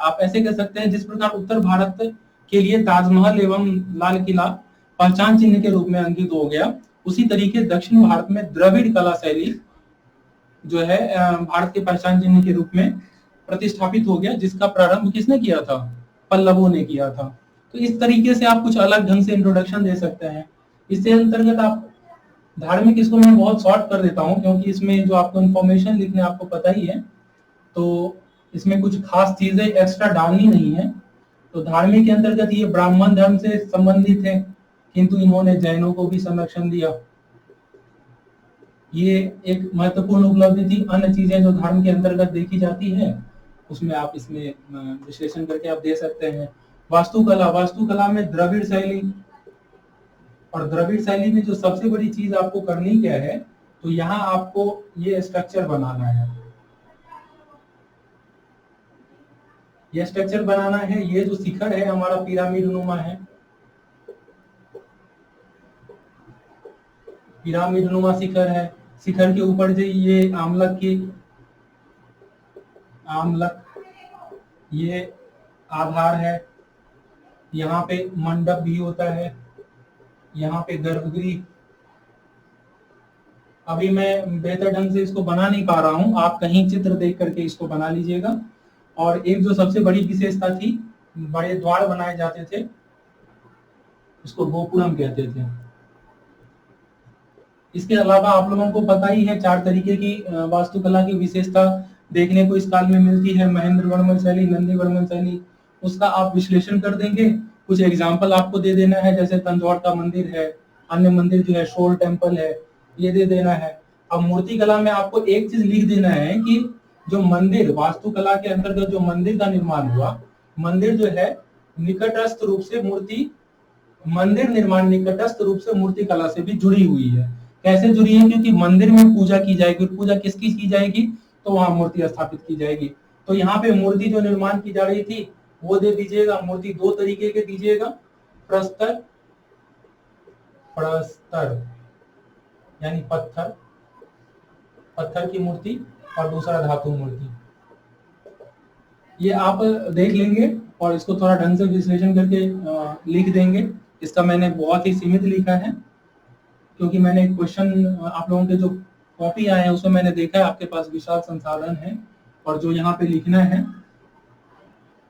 आप ऐसे कह सकते हैं जिस प्रकार उत्तर भारत के लिए ताजमहल एवं लाल किला पहचान चिन्ह के रूप में अंकित हो गया, उसी तरीके दक्षिण भारत में द्रविड़ कला शैली जो है भारत के पहचान चिन्ह के रूप में प्रतिष्ठापित हो गया, जिसका प्रारंभ किसने किया था? पल्लवों ने किया था। तो इस तरीके से आप कुछ अलग ढंग से इंट्रोडक्शन दे सकते हैं। इससे अंतर्गत आप धार्मिक, इसको मैं बहुत शॉर्ट कर देता हूं क्योंकि इसमें जो आपको इन्फॉर्मेशन लिखने आपको पता ही है, तो इसमें कुछ खास चीजें एक्स्ट्रा डालनी नहीं है। तो धार्मिक के अंतर्गत ये ब्राह्मण धर्म से संबंधित है, किंतु इन्होंने जैनों को भी संरक्षण दिया। ये एक महत्वपूर्ण उपलब्धि थी। अन्य चीजें जो धर्म के अंतर्गत देखी जाती है उसमें आप इसमें विश्लेषण करके आप दे सकते हैं। वास्तुकला, वास्तुकला में द्रविड़ शैली, और द्रविड़ शैली में जो सबसे बड़ी चीज आपको करनी क्या है, तो यहाँ आपको ये स्ट्रक्चर बनाना है। ये स्ट्रक्चर बनाना है। ये जो शिखर है हमारा पिरामिड नुमा है, पिरामिड नुमा शिखर है। शिखर के ऊपर जो ये आमलक ये आधार है। यहाँ पे मंडप भी होता है, यहाँ पे गर्भगृह। अभी मैं बेहतर ढंग से इसको बना नहीं पा रहा हूँ, आप कहीं चित्र देख करके इसको बना लीजिएगा। और एक जो सबसे बड़ी विशेषता थी, बड़े द्वार बनाए जाते थे, इसको गोपुरम कहते थे। इसके अलावा आप लोगों को पता ही है 4 तरीके की वास्तुकला की विशेषता देखने को इस काल में मिलती है। महेंद्र वर्मन शैली, नंदी वर्मन शैली, उसका आप विश्लेषण कर देंगे। कुछ एग्जाम्पल आपको दे देना है, जैसे तंजौर का मंदिर है, अन्य मंदिर जो है शोर टेम्पल है, ये दे देना है। अब मूर्ति कला में आपको एक चीज लिख देना है कि जो मंदिर, वास्तुकला के अंतर्गत जो मंदिर का निर्माण हुआ, मंदिर जो है निकटस्थ रूप से मंदिर निर्माण निकटस्थ रूप से मूर्ति कला से भी जुड़ी हुई है। कैसे जुड़ी है? क्योंकि मंदिर में पूजा की जाएगी। पूजा किसकी की जाएगी? तो वहां मूर्ति स्थापित की जाएगी। तो यहाँ पे मूर्ति जो निर्माण की जा रही थी वो दे दीजिएगा। मूर्ति 2 तरीके के दीजिएगा, प्रस्तर यानी पत्थर की मूर्ति, और दूसरा धातु मूर्ति। ये आप देख लेंगे और इसको थोड़ा ढंग से विश्लेषण करके लिख देंगे। इसका मैंने बहुत ही सीमित लिखा है क्योंकि मैंने एक क्वेश्चन, आप लोगों के जो कॉपी आए हैं उसमें मैंने देखा है आपके पास विशाल संसाधन है, और जो यहाँ पे लिखना है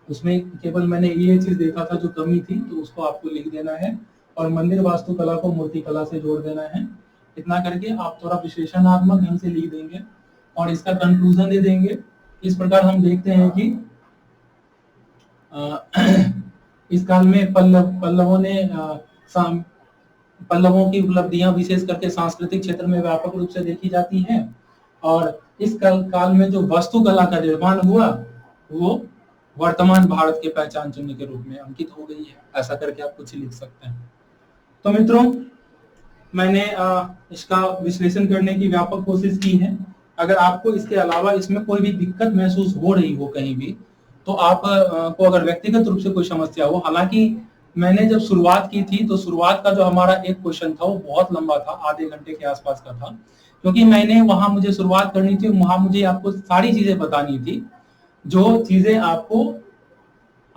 उसमें केवल मैंने ये चीज देखा था जो कमी थी, तो उसको आपको लिख देना है। और मंदिर वास्तुकला को मूर्ति कला से जोड़ देना है। इतना करके आप थोड़ा विश्लेषणात्मक ढंग से लिख देंगे और इसका कंक्लूजन दे देंगे। इस प्रकार हम देखते हैं कि इस काल में पल्लवों की उपलब्धियां विशेष करके सांस्कृतिक क्षेत्र में व्यापक रूप से देखी जाती हैं, और इस काल में जो वास्तुकला का निर्माण हुआ वो वर्तमान भारत के पहचान चिन्ह के रूप में अंकित हो गई है। ऐसा करके आप कुछ लिख सकते हैं। तो मित्रों, मैंने इसका विश्लेषण करने की व्यापक कोशिश की है। अगर आपको इसके अलावा इसमें कोई भी दिक्कत महसूस हो रही हो कहीं भी, तो आप को अगर व्यक्तिगत रूप से कोई समस्या हो, हालांकि मैंने जब शुरुआत की थी तो शुरुआत का जो हमारा एक क्वेश्चन था वो बहुत लंबा था, आधे घंटे के आसपास का था, क्योंकि मैंने वहां मुझे शुरुआत करनी थी, वहां मुझे आपको सारी चीजें बतानी थी जो चीजें आपको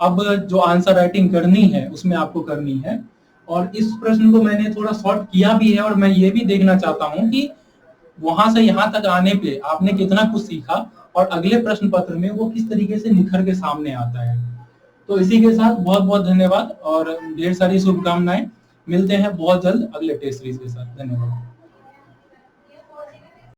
अब जो आंसर राइटिंग करनी है उसमें आपको करनी है। और इस प्रश्न को मैंने थोड़ा शॉर्ट किया भी है, और मैं ये भी देखना चाहता हूं कि वहां से यहाँ तक आने पे आपने कितना कुछ सीखा और अगले प्रश्न पत्र में वो किस तरीके से निखर के सामने आता है। तो इसी के साथ बहुत बहुत धन्यवाद और ढेर सारी शुभकामनाएं। मिलते हैं बहुत जल्द अगले टेस्ट सीरीज के साथ। धन्यवाद।